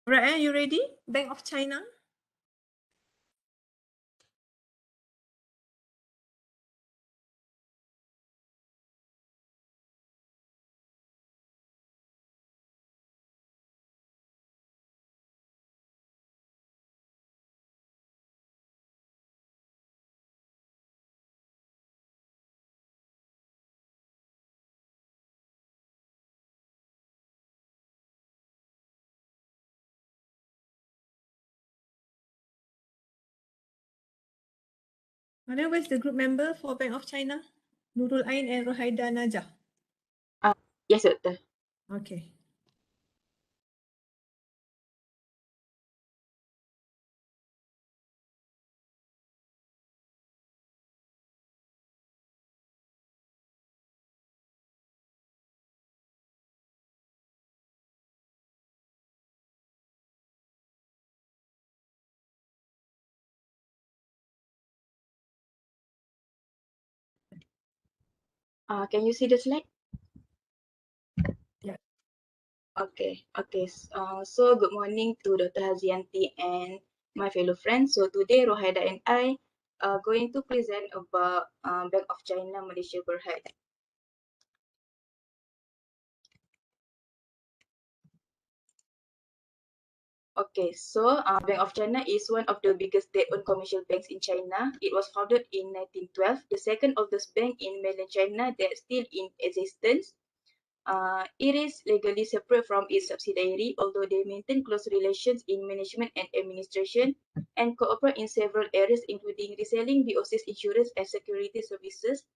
Right, you ready? Bank of China. Mana, where's the group member for Bank of China? Nurul Ain and Rohaida Najah. Yes, Doktor. Okay. Can you see the slide? Yeah. Okay. So good morning to Dr. Hazianti and my fellow friends. So today Rohaida and I are going to present about Bank of China Malaysia Berhad. Okay, so Bank of China is one of the biggest state-owned commercial banks in China. It was founded in 1912, the second oldest bank in mainland China that's still in existence. It is legally separate from its subsidiary, although they maintain close relations in management and administration and cooperate in several areas, including reselling BOC's insurance and security services.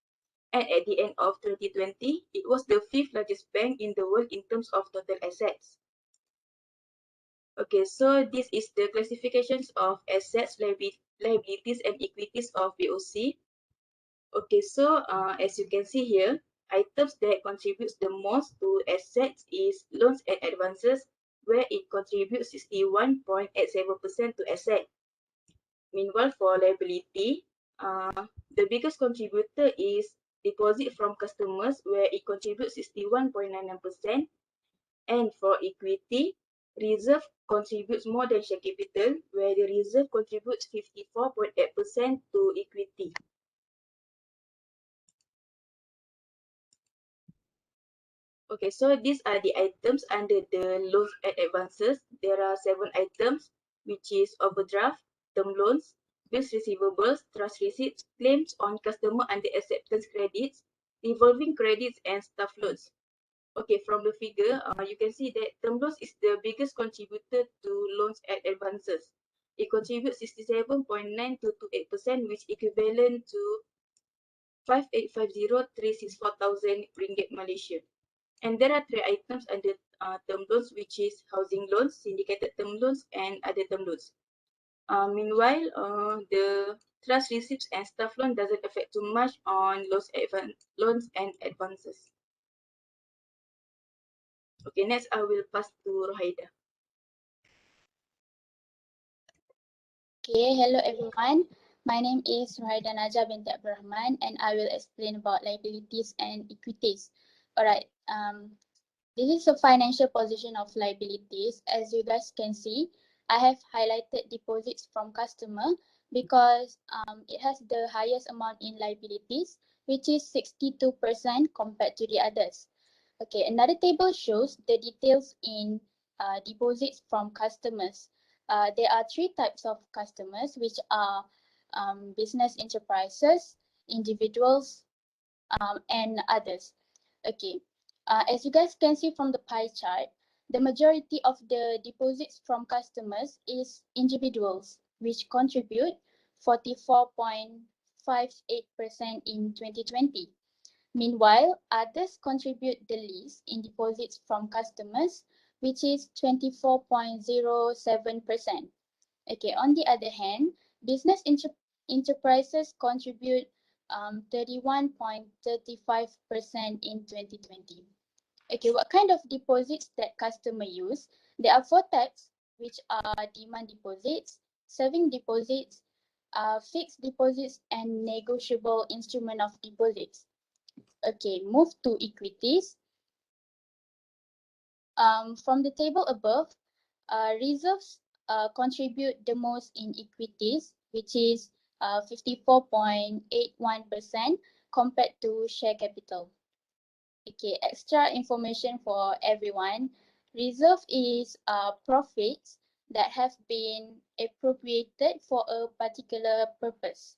And at the end of 2020, it was the fifth largest bank in the world in terms of total assets. Okay, so this is the classifications of assets, liabilities, and equities of BOC. Okay, so as you can see here, items that contributes the most to assets is loans and advances, where it contributes 61.87% to asset. Meanwhile, for liability, the biggest contributor is deposit from customers, where it contributes 61.99%. And for equity, reserve contributes more than share capital, where the reserve contributes 54.8% to equity. Okay, so these are the items under the loans and advances. There are 7 items, which is overdraft, term loans, bills receivables, trust receipts, claims on customer under acceptance credits, revolving credits, and staff loans. Okay, from the figure, you can see that term loans is the biggest contributor to loans and advances. It contributes 67.9 to 28%, which equivalent to 5,850,364,000 ringgit Malaysia. And there are 3 items under term loans, which is housing loans, syndicated term loans, and other term loans. Meanwhile, the trust receipts and staff loan doesn't affect too much on loans and advances. Okay, next I will pass to Rohaida. Okay, hello everyone. My name is Rohaida Najah binti Abdul Rahman and I will explain about liabilities and equities. Alright, this is the financial position of liabilities. As you guys can see, I have highlighted deposits from customer because it has the highest amount in liabilities, which is 62% compared to the others. Okay, another table shows the details in deposits from customers. There are 3 types of customers, which are business enterprises, individuals, and others. Okay, as you guys can see from the pie chart, the majority of the deposits from customers is individuals, which contribute 44.58% in 2020. Meanwhile, others contribute the least in deposits from customers, which is 24.07%. Okay, on the other hand, business enterprises contribute 31.35% in 2020. Okay, what kind of deposits that customer use? There are 4 types, which are demand deposits, saving deposits, fixed deposits, and negotiable instrument of deposits. Okay, move to equities. From the table above, Reserves contribute the most in equities, which is 54.81% compared to share capital. Okay, extra information for everyone. Reserve is profits that have been appropriated for a particular purpose.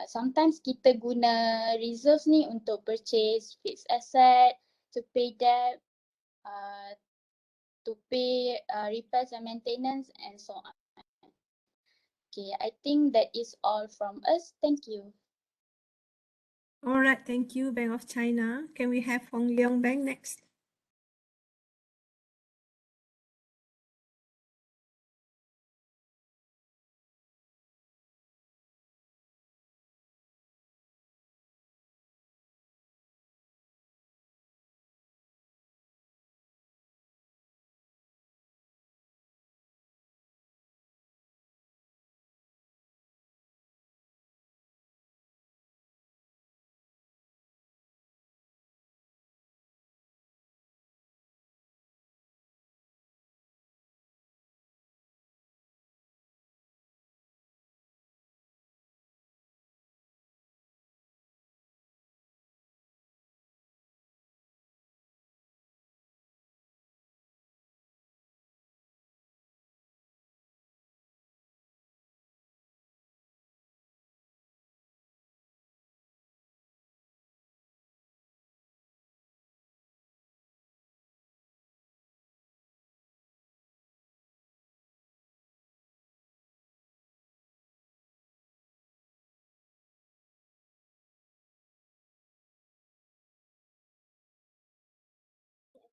Sometimes kita guna reserves ni untuk purchase fixed asset, to pay debt, to pay repairs and maintenance, and so on. Okay, I think that is all from us. Thank you. All right, thank you, Bank of China. Can we have Hong Leong Bank next?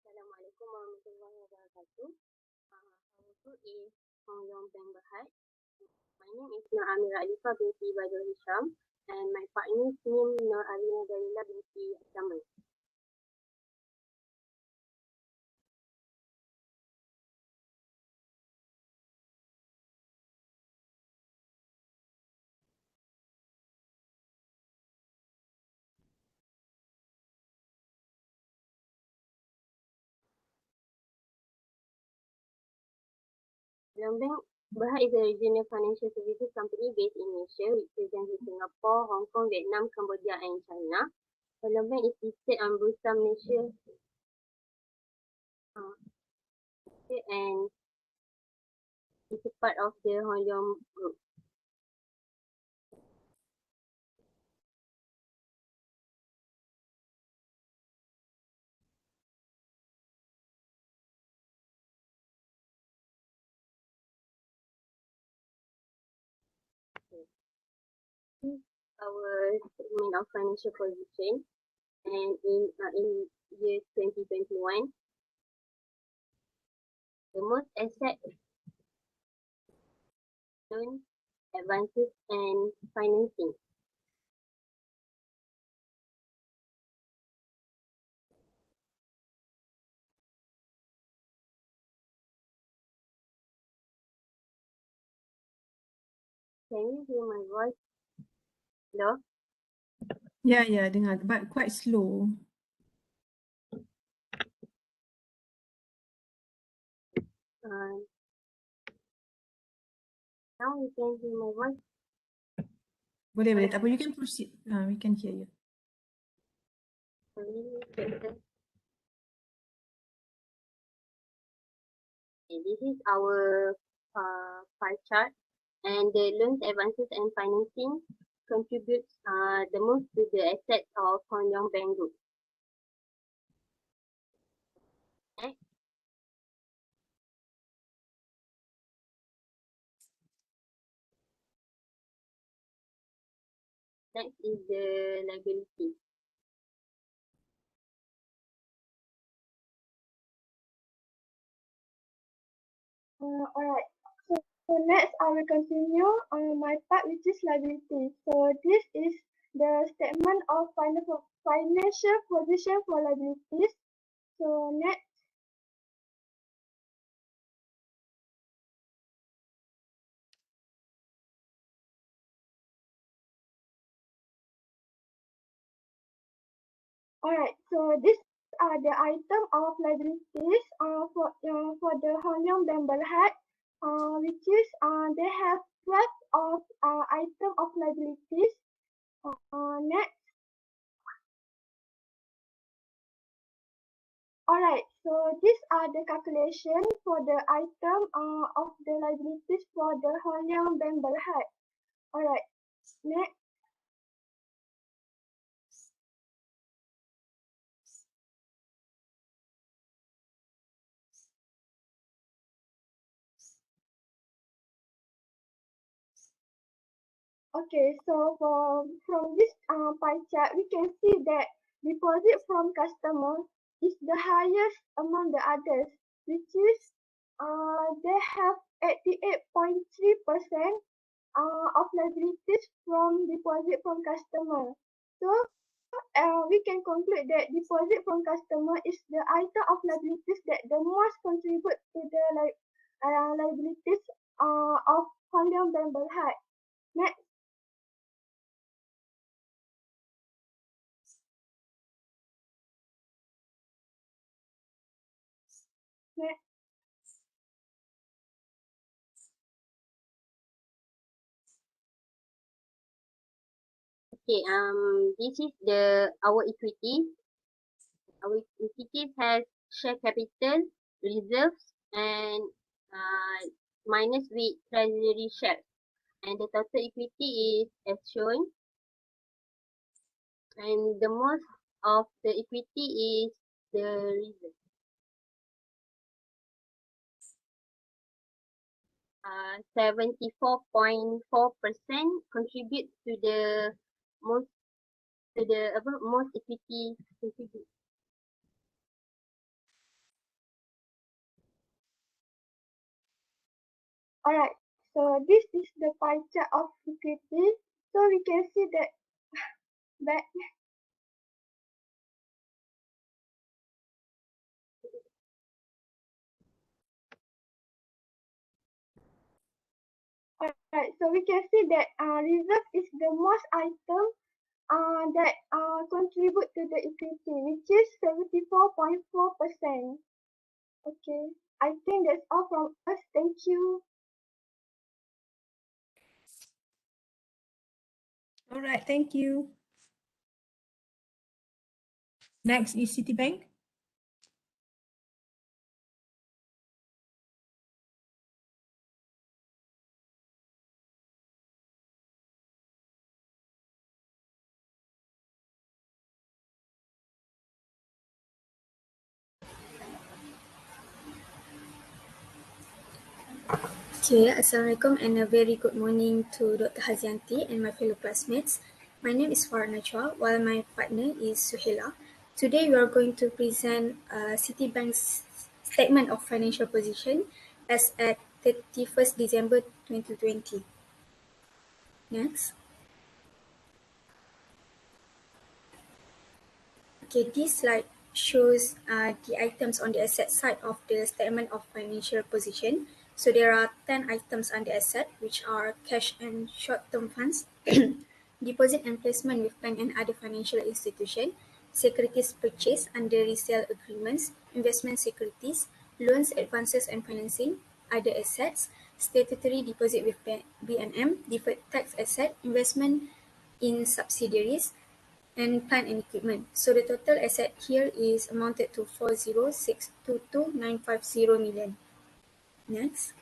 Assalamualaikum warahmatullahi wabarakatuh. Our group is Hong Leong Bank Berhad. My name is Nur Amira Alifah binti Badrul Hisham and my partner's name Nur Alina Dalila binti Zaman. Leong Bank Berhad is a regional financial services company based in Malaysia which presents in Singapore, Hong Kong, Vietnam, Cambodia and China. Leong Bank is listed on Bursa Malaysia and is a part of the Hong Leong Group. This is our statement of financial position, and in year 2021, the most asset, loan, advances and financing. Can you hear my voice? Hello? Yeah, dengar, but quite slow. Uh, now you can hear my voice. Boleh, tak apa, you can proceed. We can hear you. Okay, this is our pie chart, and the loans, advances and financing contributes the most to the assets of Hong Leong Bank Group. Next. Next is the liability. Alright, so next I will continue on my part, which is liability. So this is the statement of financial position for liabilities. So next, alright, so this are the item of liabilities for the Hong Leong Bank Berhad, which is they have 12 of item of liabilities. Next. Alright, so these are the calculation for the item of the liabilities for the Hong Leong Bank Berhad. Alright, next. Okay, so from this pie chart, we can see that deposit from customer is the highest among the others, which is they have 88.3% of liabilities from deposit from customer. So we can conclude that deposit from customer is the item of liabilities that the most contribute to the liabilities of Hong Leong Bank Berhad. Next. Next. Okay, this is the our equity. Our equity has share capital, reserves, and minus with treasury shares. And the total equity is as shown. And the most of the equity is the reserve. 74.4% contribute to the most most equity contribute. Alright, so this is the pie chart of equity. So we can see that that alright, so we can see that reserve is the most item that contribute to the equity, which is 74.4%. Okay, I think that's all from us. Thank you. All right, thank you. Next is Citibank. Okay, Assalamualaikum and a very good morning to Dr. Hazianti and my fellow classmates. My name is Farhana Chua, while my partner is Suhela. Today we are going to present Citibank's statement of financial position as at 31st December 2020. Next. Okay, this slide shows the items on the asset side of the statement of financial position. So there are 10 items under asset, which are cash and short-term funds, deposit and placement with bank and other financial institution, securities purchase under resale agreements, investment securities, loans, advances and financing, other assets, statutory deposit with BNM, deferred tax asset, investment in subsidiaries, and plant and equipment. So the total asset here is amounted to 40622,950 million. Next.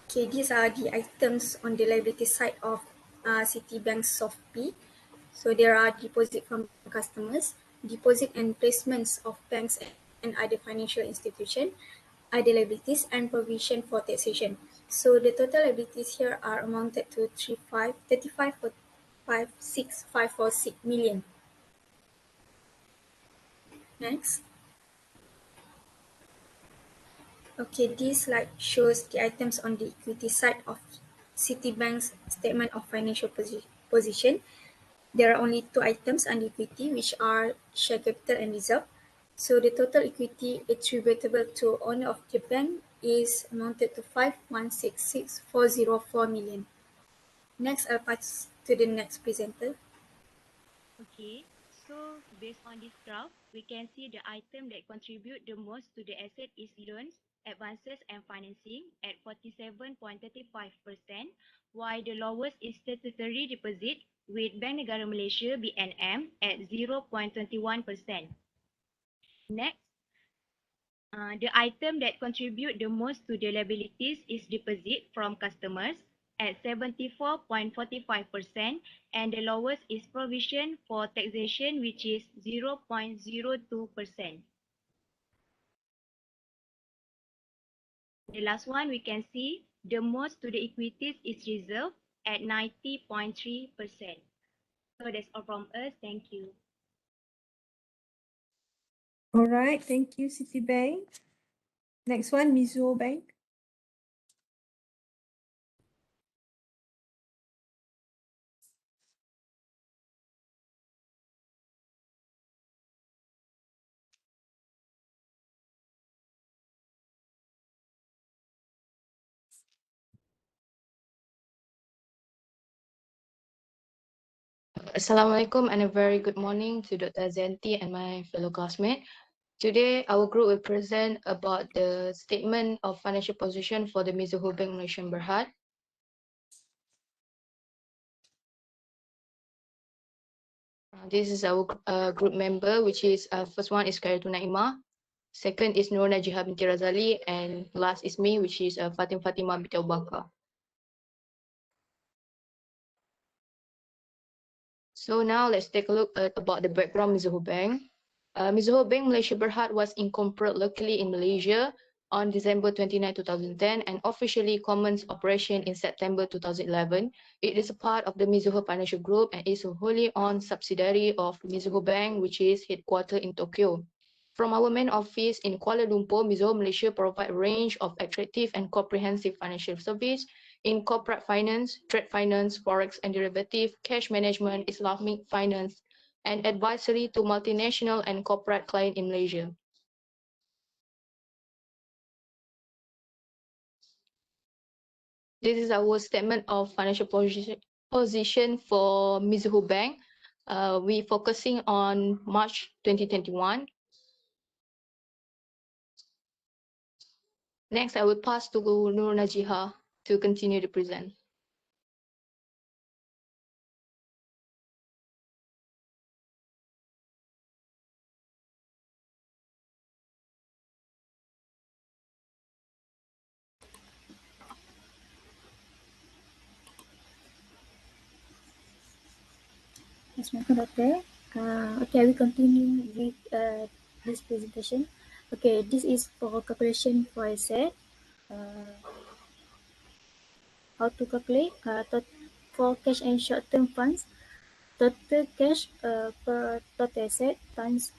Okay, these are the items on the liability side of Citibank's SOFP. So there are deposit from customers, deposit and placements of banks and other financial institutions, other liabilities, and provision for taxation. So the total liabilities here are amounted to 35,546 million. Next. Okay, this slide shows the items on the equity side of Citibank's statement of financial position. There are only two items under equity, which are share capital and reserve. So the total equity attributable to owner of the bank is amounted to 5,166,404 million. Next, I'll pass to the next presenter. Okay, so based on this graph, we can see the item that contribute the most to the asset is loans, advances and financing at 47.35%, while the lowest is statutory deposit with Bank Negara Malaysia BNM at 0.21%. Next, the item that contribute the most to the liabilities is deposit from customers at 74.45%, and the lowest is provision for taxation, which is 0.02%. The last one we can see the most to the equities is reserve at 90.3%. So that's all from us. Thank you. All right, thank you, Citibank. Next one, Mizuho Bank. Assalamualaikum and a very good morning to Dr. Azanti and my fellow classmates. Today, our group will present about the statement of financial position for the Mizuho Bank Malaysia Berhad. This is our group member, which is first one is Khairul Naimah, second is Nur Najihah binti Razali, and last is me, which is Fatimah binti Abu Bakar. So now let's take a look at about the background Mizuho Bank. Mizuho Bank Malaysia Berhad was incorporated locally in Malaysia on December 29, 2010 and officially commenced operation in September 2011. It is a part of the Mizuho Financial Group and is a wholly owned subsidiary of Mizuho Bank, which is headquartered in Tokyo. From our main office in Kuala Lumpur, Mizuho Malaysia provide a range of attractive and comprehensive financial service in corporate finance, trade finance, forex and derivative, cash management, Islamic finance, and advisory to multinational and corporate clients in Malaysia. This is our statement of financial position for Mizuho Bank. We focusing on March 2021. Next, I will pass to Nur Najihah to continue to present. Assalamualaikum Doctor. Okay, I will continue with this presentation. Okay, this is for calculation for asset. How to calculate for cash and short-term funds. Total cash per total asset times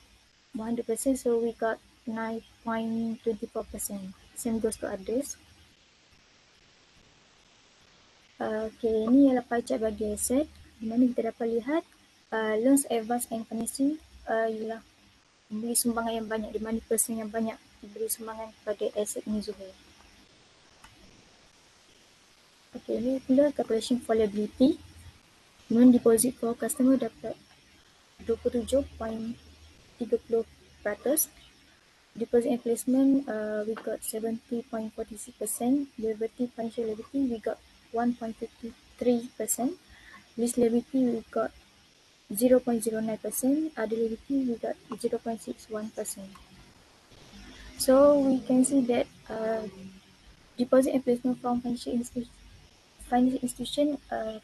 100%, so we got 9.24%. Same goes to others. Okay, ini ialah pie chart bagi aset. Di mana kita dapat lihat loans, advance and financing ialah memberi sumbangan yang banyak, di mana person yang banyak memberi sumbangan kepada aset Mizuho. Okay, ini pula calculation for liability. Di mana deposit for customer dapat 27.30%. Deposit and placement, we got 70.46%. Derivative financial liability, we got 1.53%. Lease liability, we got 0.09%. Other liability, we got 0.61%. So we can see that deposit and placement from financial institution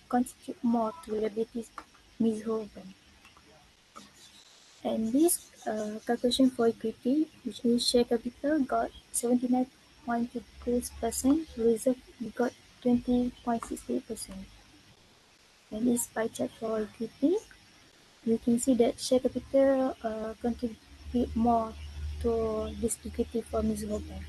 constitute more to liabilities Mizuho Bank. And this calculation for equity, which is share capital, got 79.2%, reserve we got 20.68%. And this pie chart for equity, you can see that share capital contribute more to this equity for Mizuho Bank.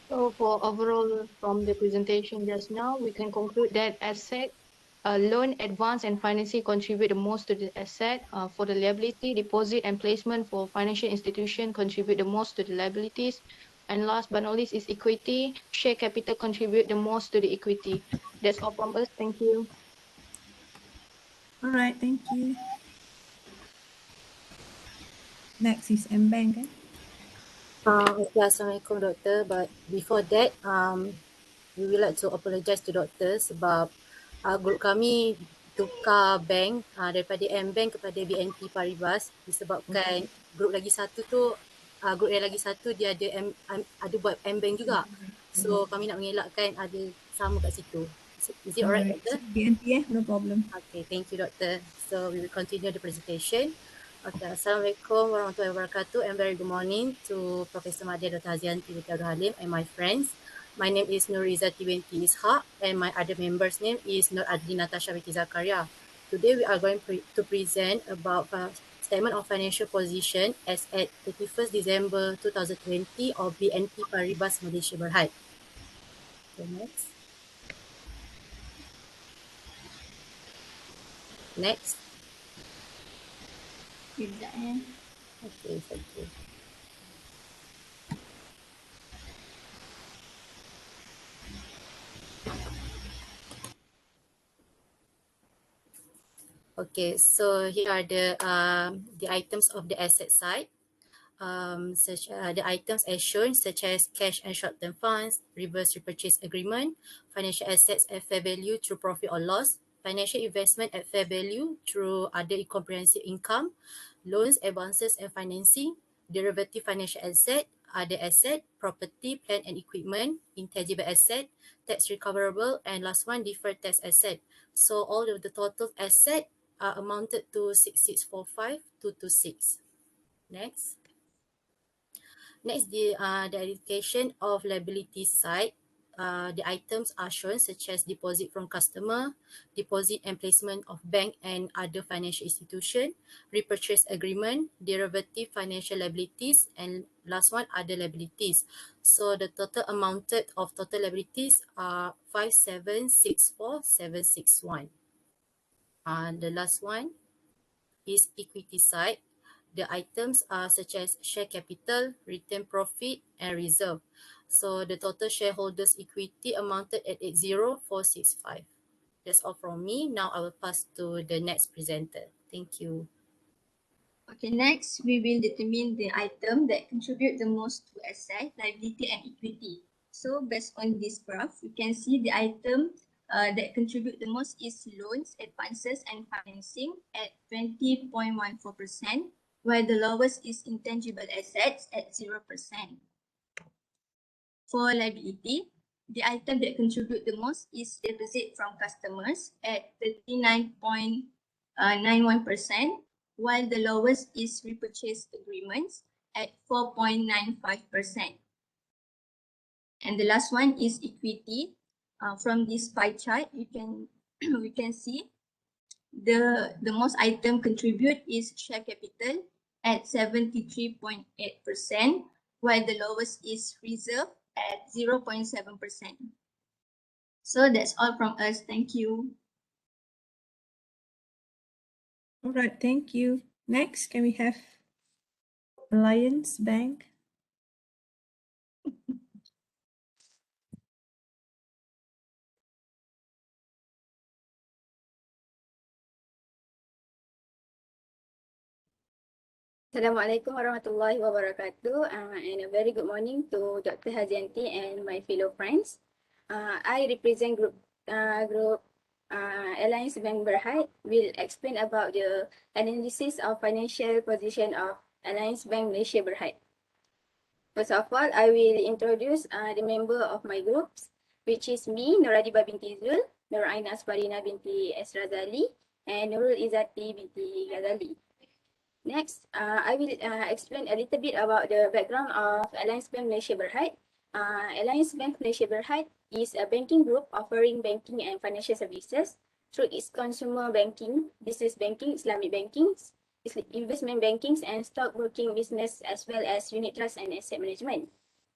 So for overall from the presentation just now, we can conclude that asset Loan, advance, and financing contribute the most to the asset. For the liability, deposit and placement for financial institution contribute the most to the liabilities. And last but not least is equity. Share capital contribute the most to the equity. That's all from us. Thank you. All right, thank you. Next is M-Bank. Okay, Assalamualaikum Doktor. But before that, we would like to apologize to Doktor sebab grup kami tukar bank daripada M-Bank kepada BNP Paribas disebabkan grup lagi satu tu, grup yang lagi satu dia ada buat M-Bank juga. So kami nak mengelakkan ada sama kat situ. Is it alright, Alright, Doktor? so BNP no problem. Okay, thank you, Doctor. So we will continue the presentation. Okay, Assalamualaikum warahmatullahi wabarakatuh and very good morning to Professor Madya Dr. Hazianti binti Abdul Halim and my friends. My name is Nurizati binti Ishaq and my other member's name is Nur Adli Natasha binti Zakaria. Today we are going to present about statement of financial position as at 31st December 2020 of BNP Paribas Malaysia Berhad. Okay, next. Next. Okay, thank you. Okay, so here are the items of the asset side. The items as shown, such as cash and short-term funds, reverse repurchase agreement, financial assets at fair value through profit or loss, financial investment at fair value through other comprehensive income, loans, advances and financing, derivative financial asset, other asset, property, plant and equipment, intangible asset, tax recoverable, and last one, deferred tax asset. So all of the total asset are amounted to 6645,226. Next. Next, the allocation of liability side. The items are shown such as deposit from customer, deposit and placement of bank and other financial institution, repurchase agreement, derivative financial liabilities, and last one, other liabilities. So the total amounted of total liabilities are 5764761. The last one is equity side. The items are such as share capital, retained profit, and reserve. So the total shareholders' equity amounted at 80465. That's all from me. Now I will pass to the next presenter. Thank you. Okay, next we will determine the item that contribute the most to asset, liability and equity. So based on this graph, you can see the item that contribute the most is loans, advances and financing at 20.14%, while the lowest is intangible assets at 0%. For liability, the item that contribute the most is deposit from customers at 39.91%, while the lowest is repurchase agreements at 4.95%. And the last one is equity. From this pie chart, we can see the most item contribute is share capital at 73.8%, while the lowest is reserve at 0.7%. So that's all from us. Thank you. All right, thank you. Next, can we have Alliance Bank? Assalamualaikum warahmatullahi wabarakatuh and a very good morning to Dr. Hazianti and my fellow friends. I represent group Alliance Bank Berhad will explain about the analysis of financial position of Alliance Bank Malaysia Berhad. First of all, I will introduce the member of my groups, which is me, Nuradiba binti Zul, Nur Aina Asparina binti Esrazali, and Nurul Izzati binti Ghazali. Next, I will explain a little bit about the background of Alliance Bank Malaysia Berhad. Alliance Bank Malaysia Berhad is a banking group offering banking and financial services through its consumer banking, business banking, Islamic banking, investment banking, and stockbroking business, as well as unit trust and asset management.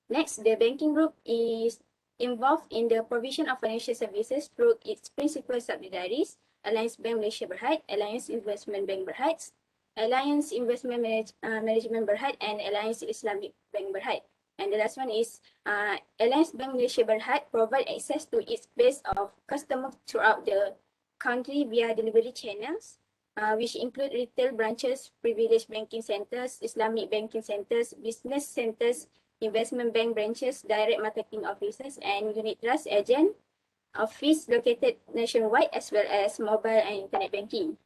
Next, the banking group is involved in the provision of financial services through its principal subsidiaries, Alliance Bank Malaysia Berhad, Alliance Investment Bank Berhad, Alliance Investment Management Berhad, and Alliance Islamic Bank Berhad. And the last one is Alliance Bank Malaysia Berhad provide access to its base of customers throughout the country via delivery channels, which include retail branches, privileged banking centers, Islamic banking centers, business centers, investment bank branches, direct marketing offices, and unit trust agent office located nationwide, as well as mobile and internet banking.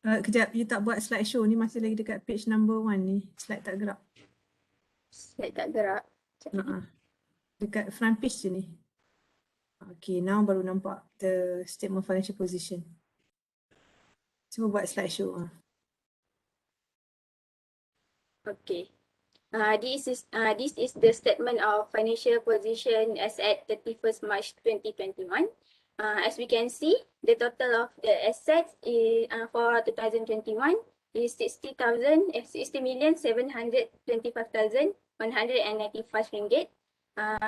Kejap, you tak buat slideshow ni, masih lagi dekat page number 1 ni. Slide tak gerak. Slide tak gerak. Dekat front page je ni. Okay, now baru nampak the statement of financial position. Cuba buat slideshow. Okay. This is the statement of financial position as at 31st March 2021. As we can see, the total of the assets is, for 2021 is 60,725,195 ringgit.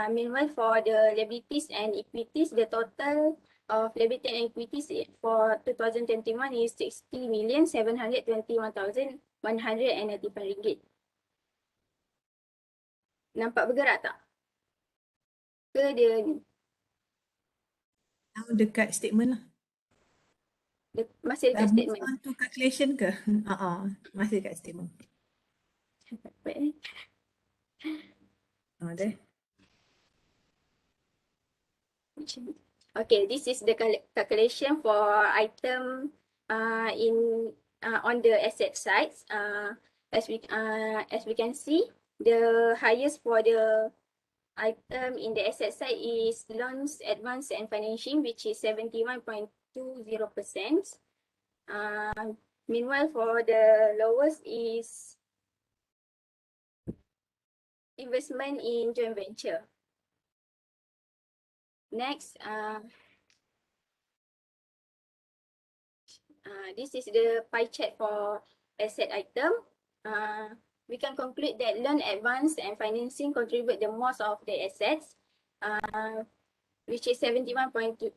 Meanwhile, for the liabilities and equities, the total of liability and equities for 2021 is 60,721,195 ringgit. Nampak bergerak tak? Ke dia ni? Now dekat statement lah. Masih dekat statement. On to calculation ke? Masih dekat statement. There. Okay, this is the calculation for item on the asset side. As we can see, the highest for the item in the asset side is loans, advance, and financing, which is 71.20%. Meanwhile, for the lowest is investment in joint venture. Next, this is the pie chart for asset item. We can conclude that loan, advance, and financing contribute the most of the assets, which is 71.20%.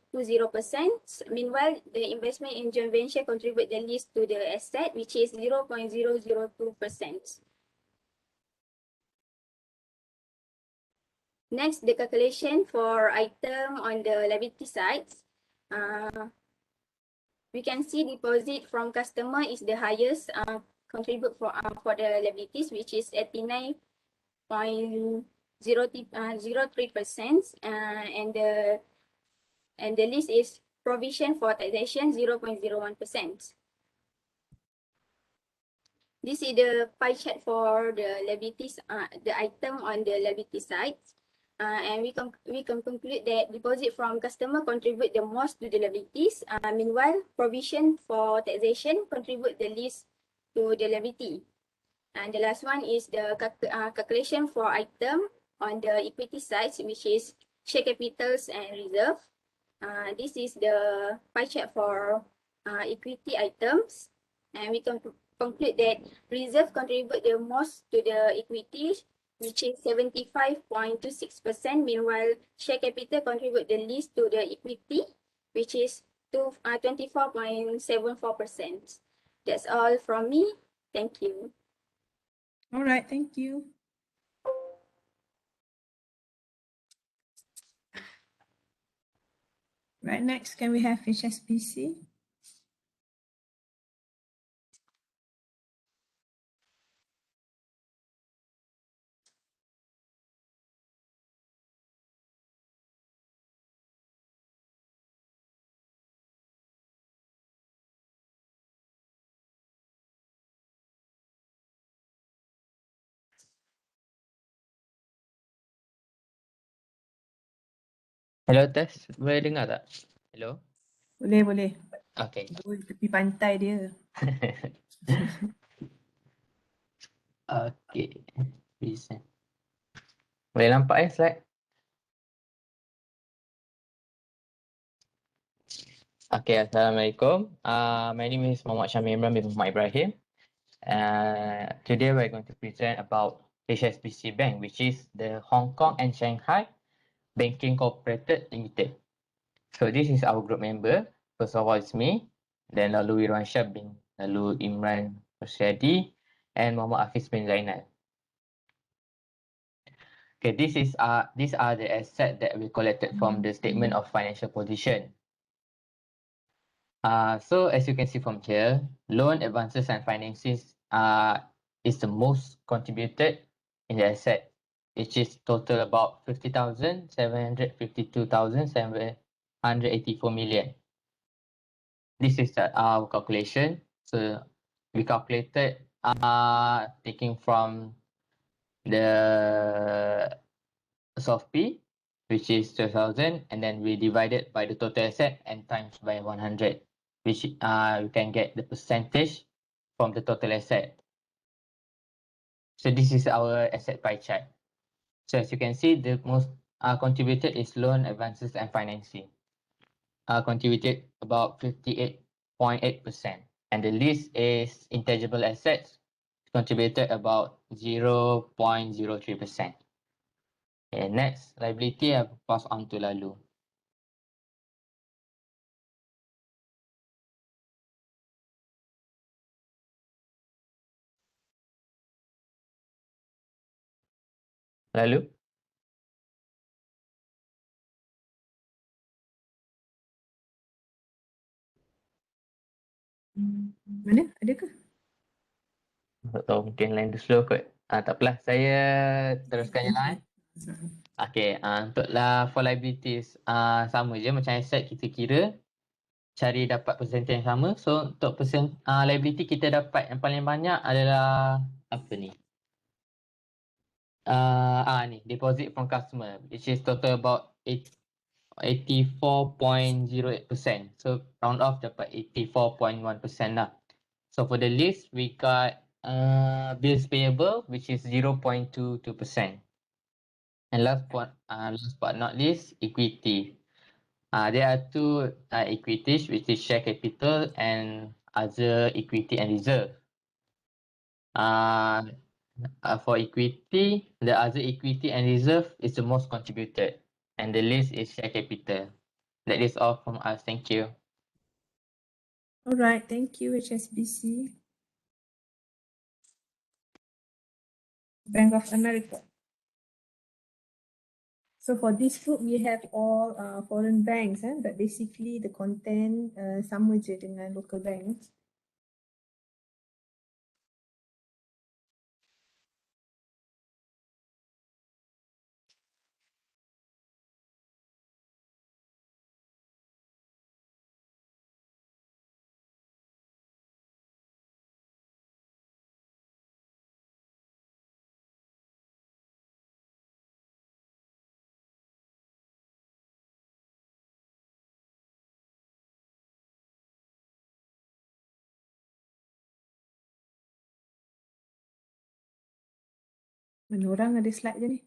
Meanwhile, the investment in joint venture contribute the least to the asset, which is 0.002%. Next, the calculation for item on the liability side. We can see deposit from customer is the highest contribute for the liabilities, which is 89.03%, and the list is provision for taxation 0.01%. This is the pie chart for the liabilities, the item on the liability side. And we can conclude that deposit from customer contribute the most to the liabilities. Meanwhile, provision for taxation contribute the least to the liability. And the last one is the calculation for item on the equity side, which is share capitals and reserve. This is the pie chart for equity items, and we can conclude that reserve contribute the most to the equities, which is 75.26%. Meanwhile, share capital contribute the least to the equity, which is 24.74%. That's all from me. Thank you. All right, thank you. Right, next, can we have HSBC? Hello, Tess. Boleh dengar tak? Hello? Boleh. Okay. Tepi pantai dia. Okay. Bisa. Boleh nampak slide? Okay, Assalamualaikum. My name is Muhammad Syamil Imran bin Muhammad Ibrahim. Today we're going to present about HSBC Bank, which is the Hong Kong and Shanghai Banking Cooperated Limited. So this is our group member. First of all, it's me. Then lalu Irwansyah bin, lalu Imran Rosyadi, and Muhammad Hafiz bin Zainal. Okay, these are the assets that we collected from the statement of financial position. So as you can see from here, loan, advances, and finances is the most contributed in the asset, which is total about 50,752,784 million. This is our calculation. So we calculated taking from the soft P, which is 12,000, and then we divide it by the total asset and times by 100, which you can get the percentage from the total asset. So this is our asset pie chart. So as you can see, the most contributed is loan, advances, and financing. Contributed about 58.8%. And the least is intangible assets, contributed about 0.03%. Okay, next, liability, I pass on to Lalu. Lalu? Mana? Ada ke? Tak tahu, mungkin line tu slow kot. Tak apalah, saya teruskan je lah. Okay, for liabilities, sama je macam asset kita kira. Cari dapat persentage yang sama. So, untuk liability kita dapat yang paling banyak adalah apa ni? Ni, deposit from customer, which is total about 84.08%. So, round off dapat 84.1% lah. So, for the list, we got bills payable, which is 0.22%. And last but not least, equity. There are two equities, which is share capital and other equity and reserve. For equity, the other equity and reserve is the most contributed, and the least is share capital. That is all from us. Thank you. All right, thank you, HSBC. Bank of America. So for this group, we have all foreign banks, but basically the content sama je dengan local banks. Mana orang ada slide je ni?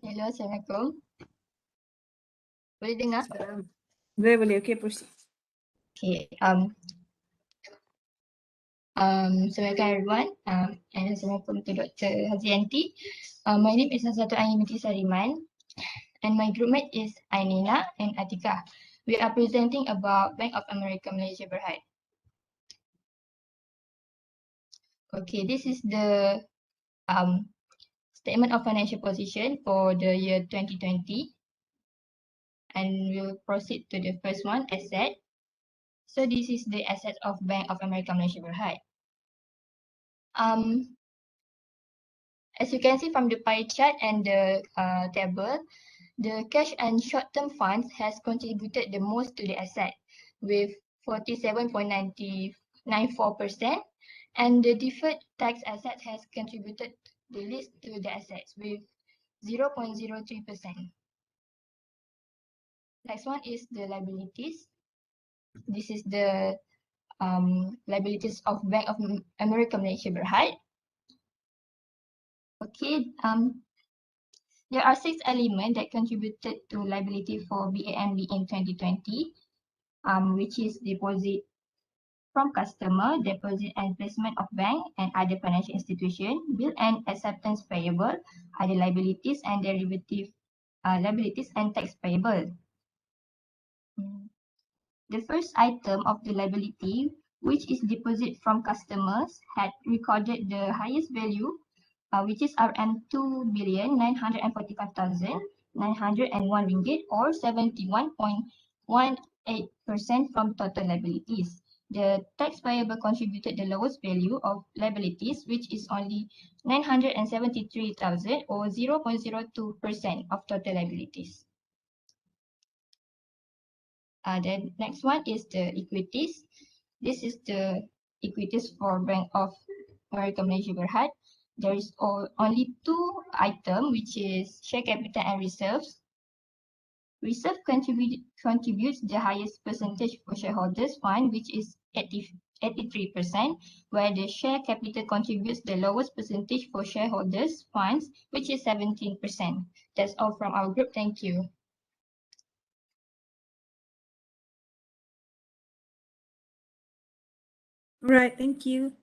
Hello, Assalamualaikum. Boleh dengar? Boleh. Okay, proceed. Okay. Assalamualaikum everyone. And Assalamualaikum to Dr. Hazianti. My name is Nasatu Ainimiti Sariman, and my groupmate is Ainina and Atika. We are presenting about Bank of America Malaysia Berhad. Okay, this is the statement of financial position for the year 2020. And we'll proceed to the first one, asset. So this is the asset of Bank of America Malaysia Berhad. As you can see from the pie chart and the table, the cash and short-term funds has contributed the most to the asset with 47.94%, and the deferred tax asset has contributed the least to the assets with 0.03%. Next one is the liabilities. This is the liabilities of Bank of America Malaysia Berhad. Okay, there are 6 elements that contributed to liability for BAMB in 2020, which is deposit from customer, deposit and placement of bank and other financial institution, bill and acceptance payable, other liabilities and derivative liabilities and tax payable. The first item of the liability, which is deposit from customers, had recorded the highest value, which is RM 2,945,901 ringgit, or 71.18% from total liabilities. The tax payable contributed the lowest value of liabilities, which is only 973,000 or 0.02% of total liabilities. The next one is the equities. This is the equities for Bank of America Malaysia Berhad. There is only 2 items, which is share capital and reserves. Reserve contributes the highest percentage for shareholders fund, which is 83%, where the share capital contributes the lowest percentage for shareholders funds, which is 17%. That's all from our group. Thank you. Right, thank you.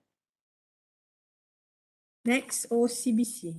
Next, OCBC.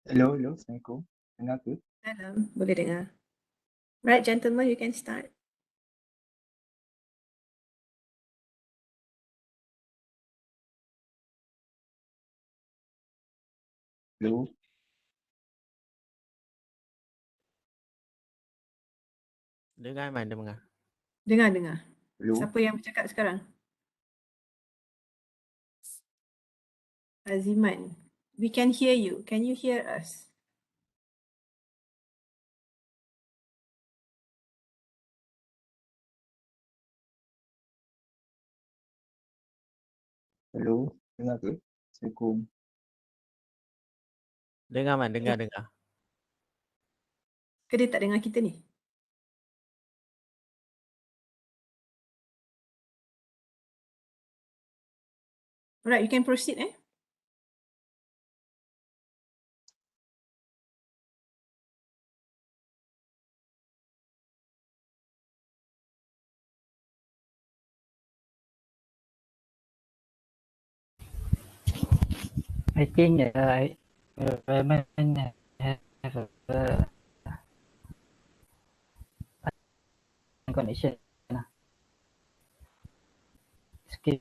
Hello, Assalamualaikum. Dengar ke? Salam, boleh dengar. Right, gentlemen, you can start. Hello. Dengar Man, dengar. Dengar. Hello. Siapa yang bercakap sekarang? Aziman. We can hear you. Can you hear us? Hello. Dengar ke? Assalamualaikum. Dengar Man, dengar. Ke dia tak dengar kita ni? Alright, you can proceed eh. I think environment have a connection. It's okay,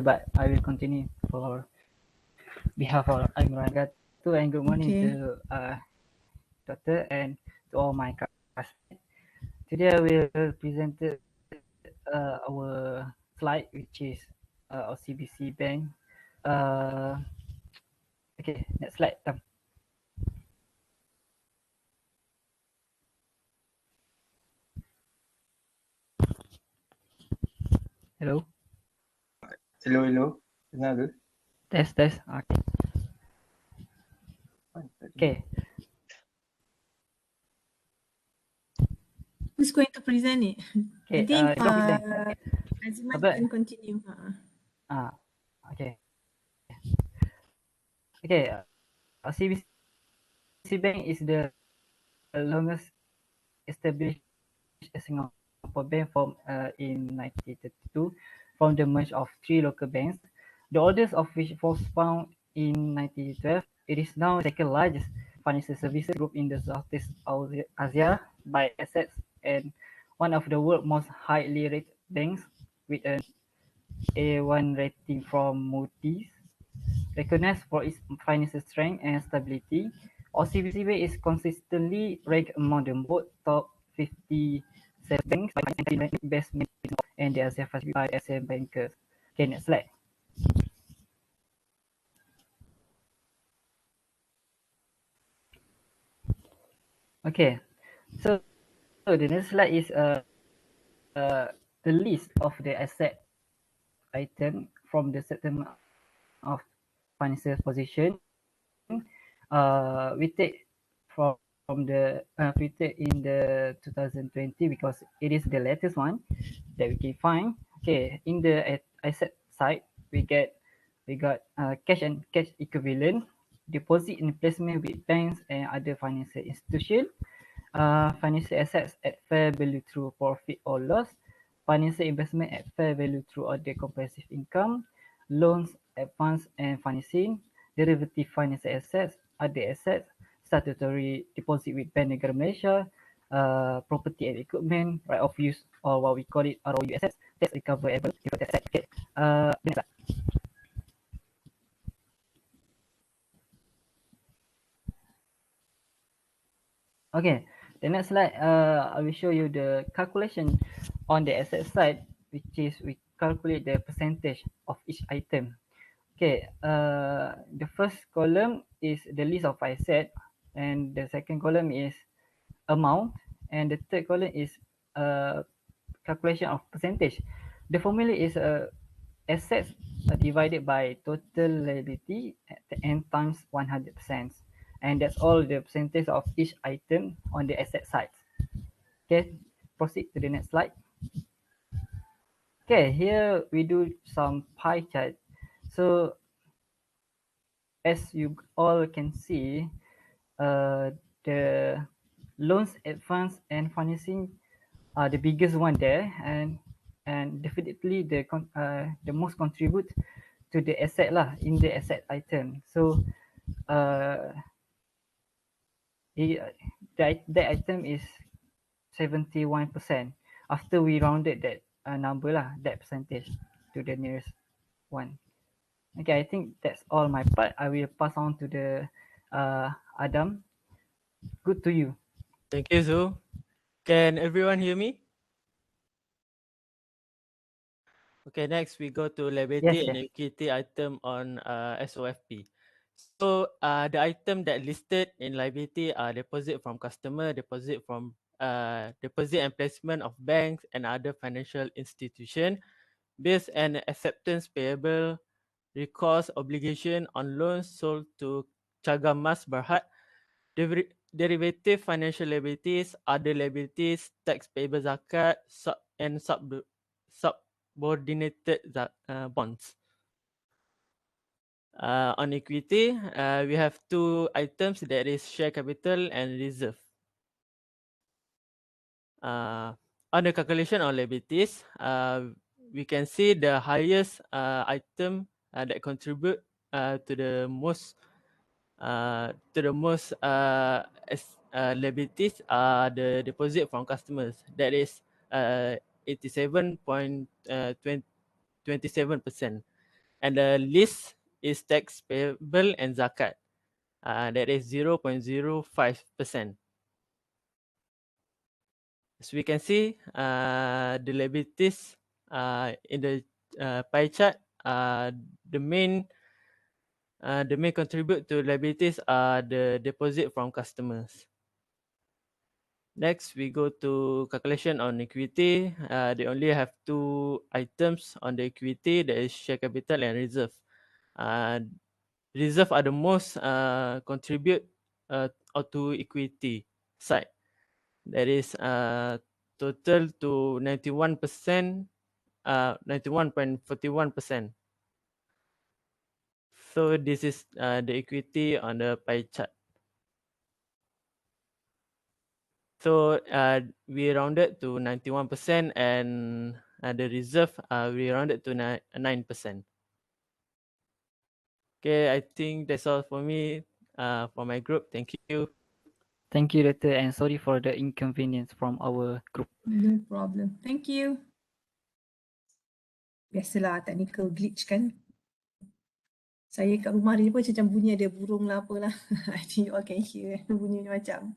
but I will continue for behalf of Imran Gatu, and good morning to Doctor and to all my classmates. Today I will present our slide, which is OCBC Bank. Okay, next slide. Hello. Hello. Dengar ke? Test. Okay. Okay. Who's going to present it? Okay. I think Aziman can continue. Okay. Okay. OCBC Bank is the longest established Singapore bank from in 1932 from the merge of three local banks, the oldest of which was found in 1912. It is now the second largest financial services group in the Southeast Asia by assets and one of the world's most highly rated banks with an A1 rating from Moody's. Recognized for its financial strength and stability, OCBC is consistently ranked among the both top 50 banks by best and the Asia Pacific by SM Bankers. Okay, next slide. Okay, so the next slide is the list of the asset item from the settlement of financial position. We take we take in the 2020 because it is the latest one that we can find. Okay, in the asset side, we got cash and cash equivalent, deposit and placement with banks and other financial institutions, financial assets at fair value through profit or loss, financial investment at fair value through other comprehensive income, loans, advance and financing, derivative financial assets, other assets, statutory deposit with Bank Negara Malaysia, property and equipment, right of use or what we call it ROU assets, tax recoverable assets. Okay. Next slide. Okay, the next slide, I will show you the calculation on the asset side, which is we calculate the percentage of each item. Okay, the first column is the list of asset, and the second column is amount, and the third column is calculation of percentage. The formula is assets divided by total liability and times 100%. And that's all the percentage of each item on the asset side. Okay, proceed to the next slide. Okay, here we do some pie chart. So as you all can see, the loans, advance and financing are the biggest one there, and definitely the most contribute to the asset lah in the asset item. So that item is 71% after we rounded that number lah, that percentage to the nearest one. Okay, I think that's all my part. I will pass on to the Adam. Good to you. Thank you, Zu. Can everyone hear me? Okay, next we go to liability Yes, and yes. equity item on SOFP. So the item that listed in liability are deposit from customer, deposit and placement of banks and other financial institution, bills and acceptance payable, recourse obligation on loans sold to Cagam Mas Berhad, derivative financial liabilities, other liabilities, tax payable zakat, subordinated bonds. On equity, we have two items, that is share capital and reserve. On the calculation of liabilities, we can see the highest item that contribute to the most liabilities are the deposit from customers. That is 87.27%, and the least is tax payable and zakat. That is 0.05%. As we can see, the liabilities in the pie chart, the main contribute to liabilities are the deposit from customers. Next, we go to calculation on equity. They only have two items on the equity, that is share capital and reserve. Reserve are the most contribute to equity side. That is total to 91%, 91.41%. So this is the equity on the pie chart. So we rounded to 91% and the reserve we rounded to 9%. Okay, I think that's all for me for my group. Thank you. Thank you, Doctor, and sorry for the inconvenience from our group. No problem. Thank you. Biasalah technical glitch kan. Saya kat rumah ni pun macam bunyi ada burung lah apalah. I think you all can hear bunyi macam.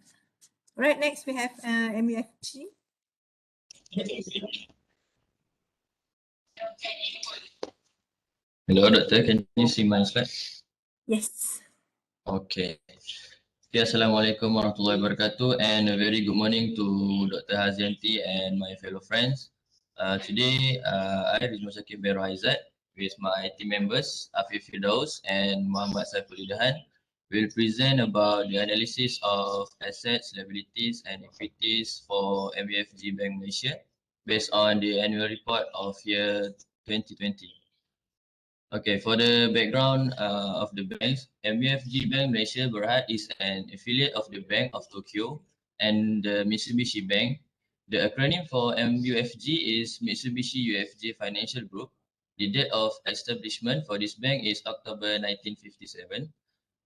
Alright, next we have MUFG. Hello, Doctor. Can you see my slide? Yes. Okay. Okay, Assalamualaikum warahmatullahi wabarakatuh, and a very good morning to Dr. Hazianti and my fellow friends. Today, I, Rizman Syakir Bero Aizat, with my team members, Afif Firdaus and Muhammad Saifulidahan, will present about the analysis of assets, liabilities, and equities for MUFG Bank Malaysia based on the annual report of year 2020. Okay, for the background of the banks, MUFG Bank Malaysia Berhad is an affiliate of the Bank of Tokyo and the Mitsubishi Bank. The acronym for MUFG is Mitsubishi UFJ Financial Group. The date of establishment for this bank is October 1957.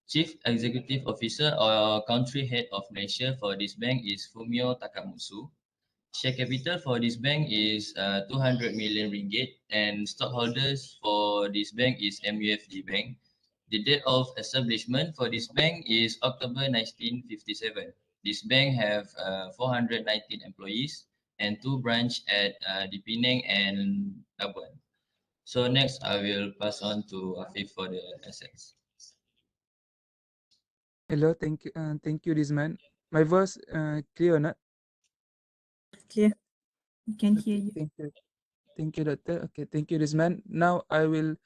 Chief Executive Officer or Country Head of Malaysia for this bank is Fumio Takamutsu. Share capital for this bank is 200 million ringgit, and stockholders for this bank is MUFG Bank. The date of establishment for this bank is October 1957. This bank have 419 employees and 2 branch at the Penang and Labuan. So next, I will pass on to Afif for the assets. Hello, thank you, Rizman. My voice clear or not? Clear. We can Okay, hear you. thank you, Doctor. Okay, thank you, Rizman. Now I will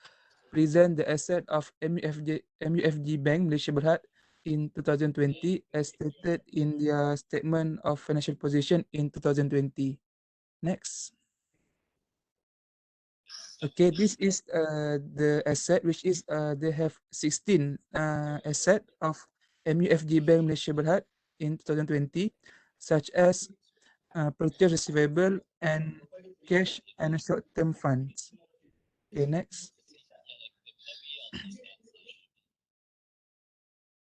present the asset of MUFG Bank Malaysia Berhad in 2020 as stated in their statement of financial position in 2020. Next. Okay, this is the asset which is they have 16 asset of MUFG Bank Malaysia Berhad in 2020, such as purchase receivable and cash and short-term funds. Okay, next.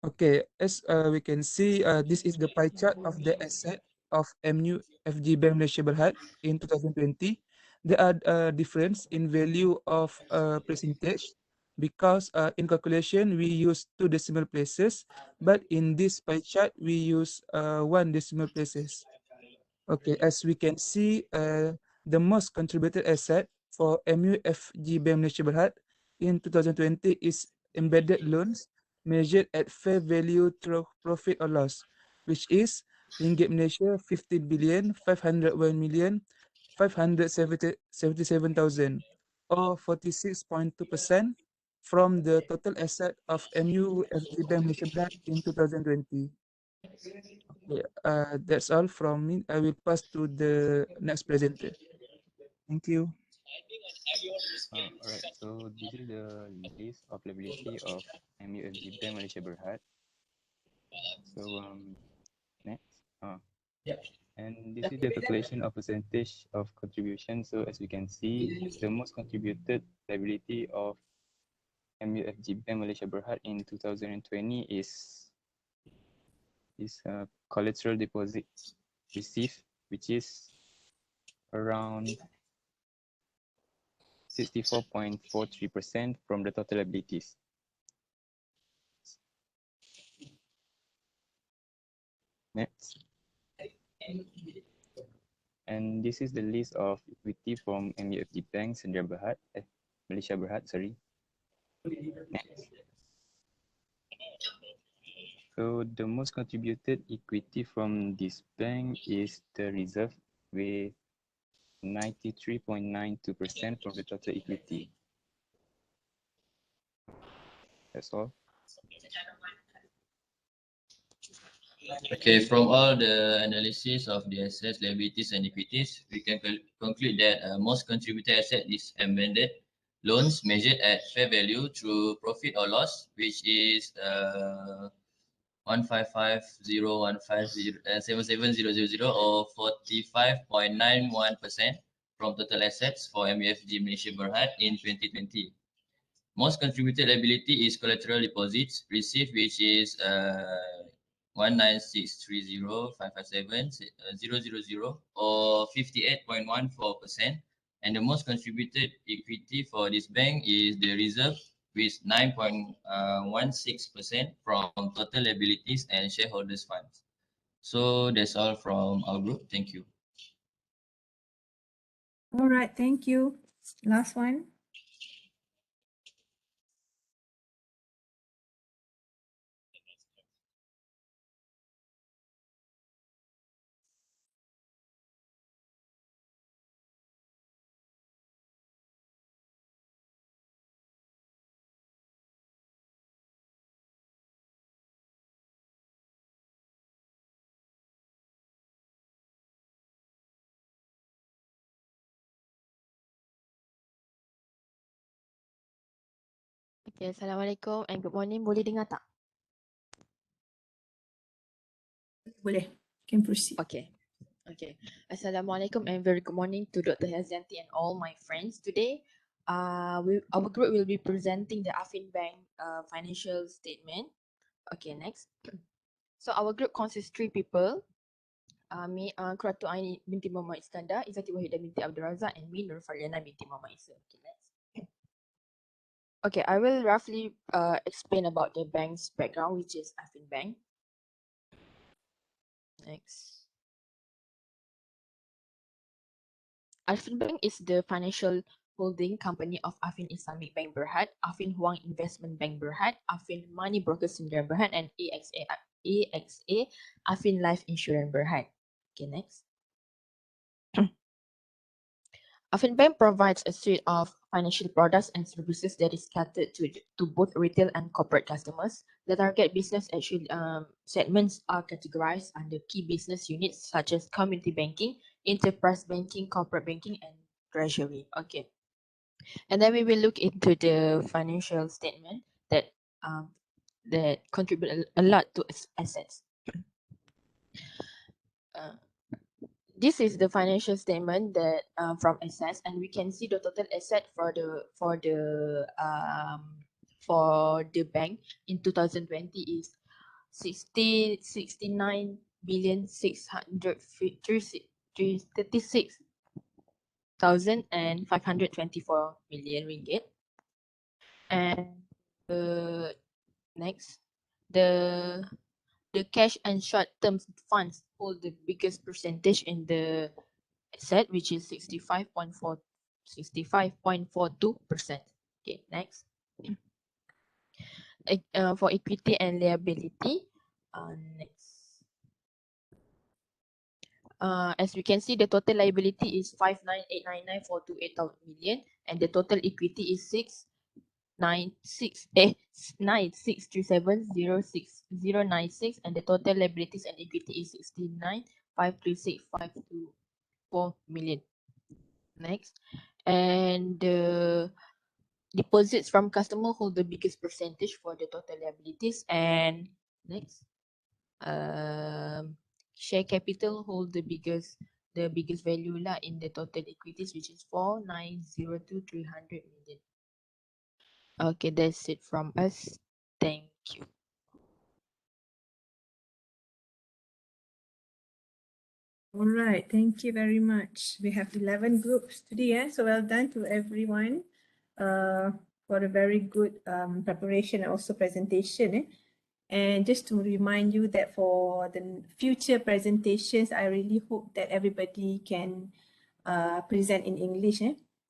Okay, as we can see, this is the pie chart of the asset of MUFG Bank Malaysia Berhad in 2020. There are difference in value of percentage because in calculation we use 2 decimal places, but in this pie chart we use 1 decimal places. Okay, as we can see, the most contributed asset for MUFG Bank Malaysia Berhad in 2020 is embedded loans measured at fair value through profit or loss, which is Ringgit Malaysia 50 billion 501 million 577,000 or 46.2% from the total asset of MUFG Bank Malaysia Berhad in 2020. Yeah, that's all from me. I will pass to the next presenter. Thank you. Alright, so this is the list of liability of MUFG Bank Malaysia Berhad. So next. And this is the calculation of percentage of contribution. So as we can see, the most contributed liability of MUFG Bank Malaysia Berhad in 2020 is collateral deposit received, which is around 64.43% from the total liabilities. Next. And this is the list of equity from MUFG Bank Malaysia Berhad, sorry. Next. So the most contributed equity from this bank is the reserve with 93.92% from the total equity. That's all. Okay, from all the analysis of the assets, liabilities, and equities, we can conclude that most contributed asset is embedded loans measured at fair value through profit or loss, which is 155,015,077,000 or 45.91% from total assets for MUFG Malaysia Berhad in 2020. Most contributed liability is collateral deposits received, which is 19630,557,000 or 58.14%. And the most contributed equity for this bank is the reserve, with 9.16% from total liabilities and shareholders' funds. So that's all from our group. Thank you. All right, thank you. Last one. Okay, Assalamualaikum and good morning. Boleh dengar tak? Boleh. Can proceed. Okay. Okay. Assalamualaikum and very good morning to Dr. Hazanti and all my friends. Today, our group will be presenting the Affin Bank financial statement. Okay, next. So our group consists 3 people. Me, Kuratu Aini binti Muhammad Iskandar, Izzati Wahidah binti Abdul Razak, and me, Nur Fariana binti Muhammad Isa. Okay, next. Okay, I will roughly explain about the bank's background, which is Affin Bank. Next. Affin Bank is the financial holding company of Affin Islamic Bank Berhad, Affin Huang Investment Bank Berhad, Affin Money Broker Sdn Berhad, and AXA Affin Life Insurance Berhad. Okay, next. Affin Bank provides a suite of financial products and services that is catered to both retail and corporate customers. The target business segments are categorized under key business units such as community banking, enterprise banking, corporate banking, and treasury. Okay. And then we will look into the financial statement that contribute a lot to assets. This is the financial statement that from assets, and we can see the total asset for the bank in 2020 is 69,636,524 million ringgit. And next, the cash and short-term funds hold the biggest percentage in the asset, which is 65.42%. Okay, next. For equity and liability, next. As we can see, the total liability is 59899,428 million, and the total equity is 963706096, and the total liabilities and equity is 69,536,524 million. Next. And the deposits from customer hold the biggest percentage for the total liabilities. And next. Share capital hold the biggest value lah in the total equities, which is 4,902,300 million. Okay, that's it from us. Thank you. All right, thank you very much. We have 11 groups today, so well done to everyone for a very good preparation and also presentation. And just to remind you that for the future presentations, I really hope that everybody can present in English.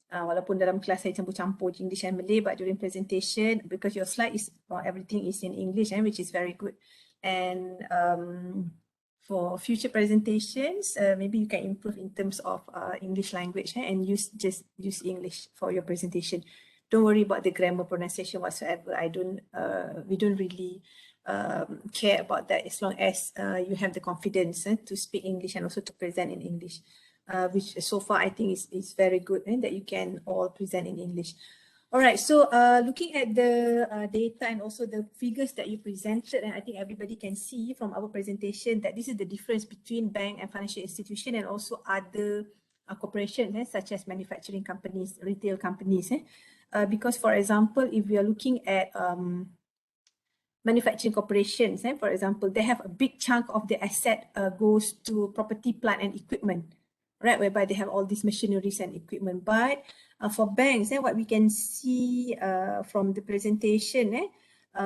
Walaupun dalam kelas saya campur-campur English and Malay, but during presentation, because your slide is everything is in English, which is very good. And for future presentations, maybe you can improve in terms of English language and use English for your presentation. Don't worry about the grammar, pronunciation whatsoever. We don't really care about that as long as you have the confidence to speak English and also to present in English, which so far I think is very good that you can all present in English. All right, so looking at the data and also the figures that you presented, and I think everybody can see from our presentation that this is the difference between bank and financial institution and also other corporations such as manufacturing companies, retail companies. Because for example, if we are looking at manufacturing corporations, for example, they have a big chunk of the asset goes to property, plant and equipment, right, whereby they have all these machineries and equipment. But for banks, what we can see from the presentation,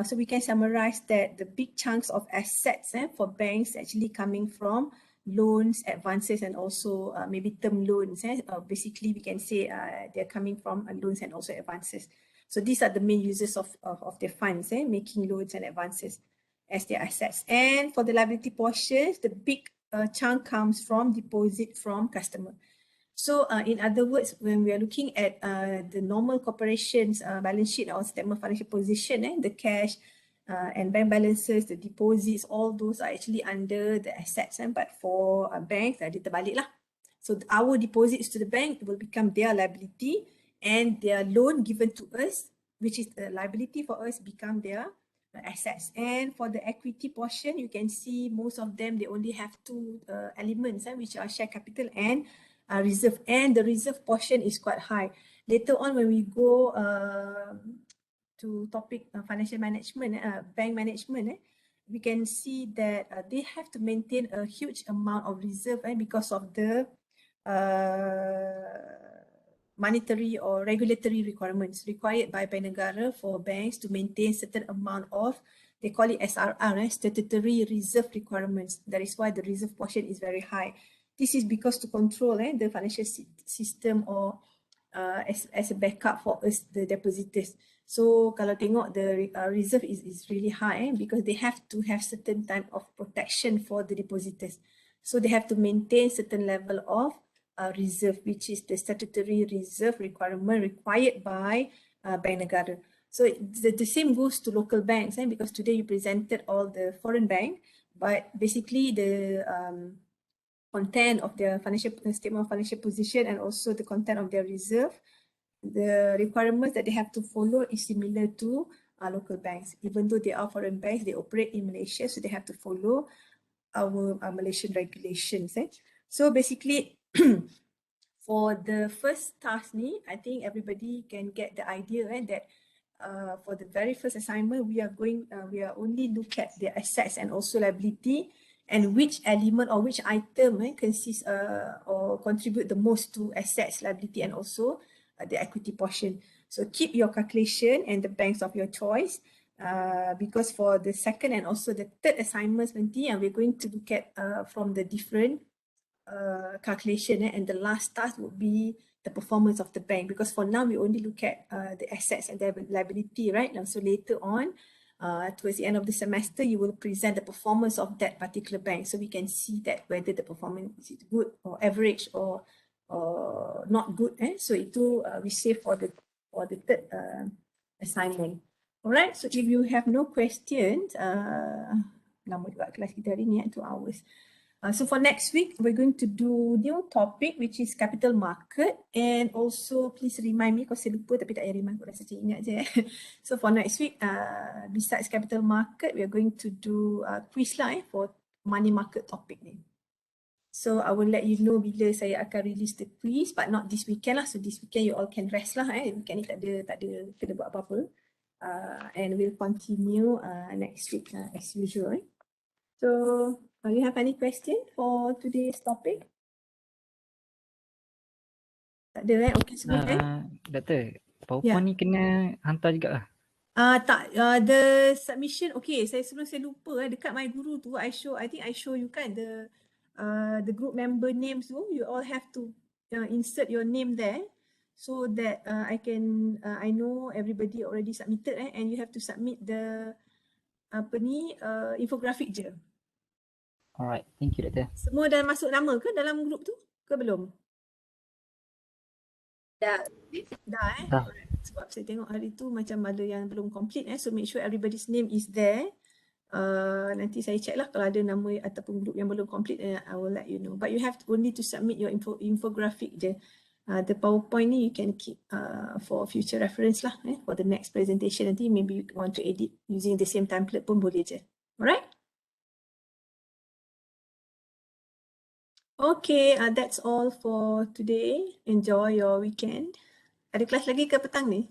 so we can summarize that the big chunks of assets for banks actually coming from loans, advances and also maybe term loans. Basically, we can say they're coming from loans and also advances. So these are the main users of their funds, making loans and advances as their assets. And for the liability portions, the big chunk comes from deposit from customer. So in other words, when we are looking at the normal corporation's balance sheet or statement of financial position, the cash and bank balances, the deposits, all those are actually under the assets. But for banks, dia terbalik lah. So our deposits to the bank will become their liability, and their loan given to us, which is a liability for us, become their assets. And for the equity portion, you can see most of them, they only have two elements, which are share capital and reserve. And the reserve portion is quite high. Later on, when we go to topic financial management, bank management, we can see that they have to maintain a huge amount of reserve because of the monetary or regulatory requirements required by Bank Negara for banks to maintain certain amount of, they call it SRR, statutory reserve requirements. That is why the reserve portion is very high. This is because to control the financial system or as a backup for us, the depositors. So kalau tengok the reserve is really high because they have to have certain type of protection for the depositors. So they have to maintain certain level of reserve, which is the statutory reserve requirement required by Bank Negara. So the same goes to local banks, because today you presented all the foreign bank, but basically the content of their financial statement of financial position and also the content of their reserve, the requirements that they have to follow is similar to local banks. Even though they are foreign banks, they operate in Malaysia, so they have to follow our Malaysian regulations. So basically, for the first task, I think everybody can get the idea that for the very first assignment, we are only look at the assets and also liability, and which element or which item consists or contribute the most to assets, liability, and also the equity portion. So keep your calculation and the banks of your choice, because for the second and also the third assignments, we're going to look at from the different calculation, and the last task would be the performance of the bank, because for now we only look at the assets and the liability, right? And so later on, towards the end of the semester, you will present the performance of that particular bank, so we can see that whether the performance is good or average or not good. So itu we save for the third assignment. Alright, so if you have no questions, lama juga kelas kita hari ni, 2 hours. So for next week, we're going to do new topic, which is capital market. And also, please remind me, because saya lupa tapi tak payah remind, aku rasa saya ingat je. So for next week, besides capital market, we are going to do quiz lah for money market topic ni. So I will let you know bila saya akan release the quiz, but not this weekend lah. So this weekend you all can rest lah. Weekend ni tak ada kena buat apa-apa. And we'll continue next week as usual. So, you have any question for today's topic? Tak ada, okay, semua Doktor, PowerPoint ni kena hantar juga lah. Tak, the submission, okay, sebelum saya lupa, dekat My Guru tu, I think I show you kan, the group member names tu, you all have to insert your name there, so that I know everybody already submitted, and you have to submit the, infographic je. Alright, thank you, Doktor. Semua dah masuk nama ke dalam grup tu? Ke belum? Dah. Dah. Sebab saya tengok hari tu macam ada yang belum complete. So make sure everybody's name is there. Nanti saya check lah kalau ada nama ataupun grup yang belum complete, I will let you know. But you have only to submit your infographic je. The PowerPoint ni you can keep for future reference lah. For the next presentation nanti maybe you want to edit using the same template pun boleh je. Alright? Okay, that's all for today. Enjoy your weekend. Ada kelas lagi ke petang ni?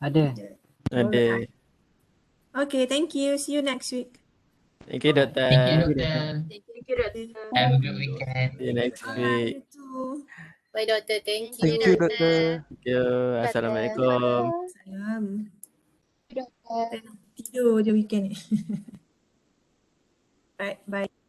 Ada. Alright. Okay, thank you. See you next week. Thank you, Doktor. Thank you, Thank you, Doctor. Thank you, Doctor. Have a good weekend. See you next Bye. week. You too. Bye, Doctor. Thank you. Thank you, Doctor. Thank you. Assalamualaikum. Salam. Doktor. Tidur je weekend ni. Right, bye.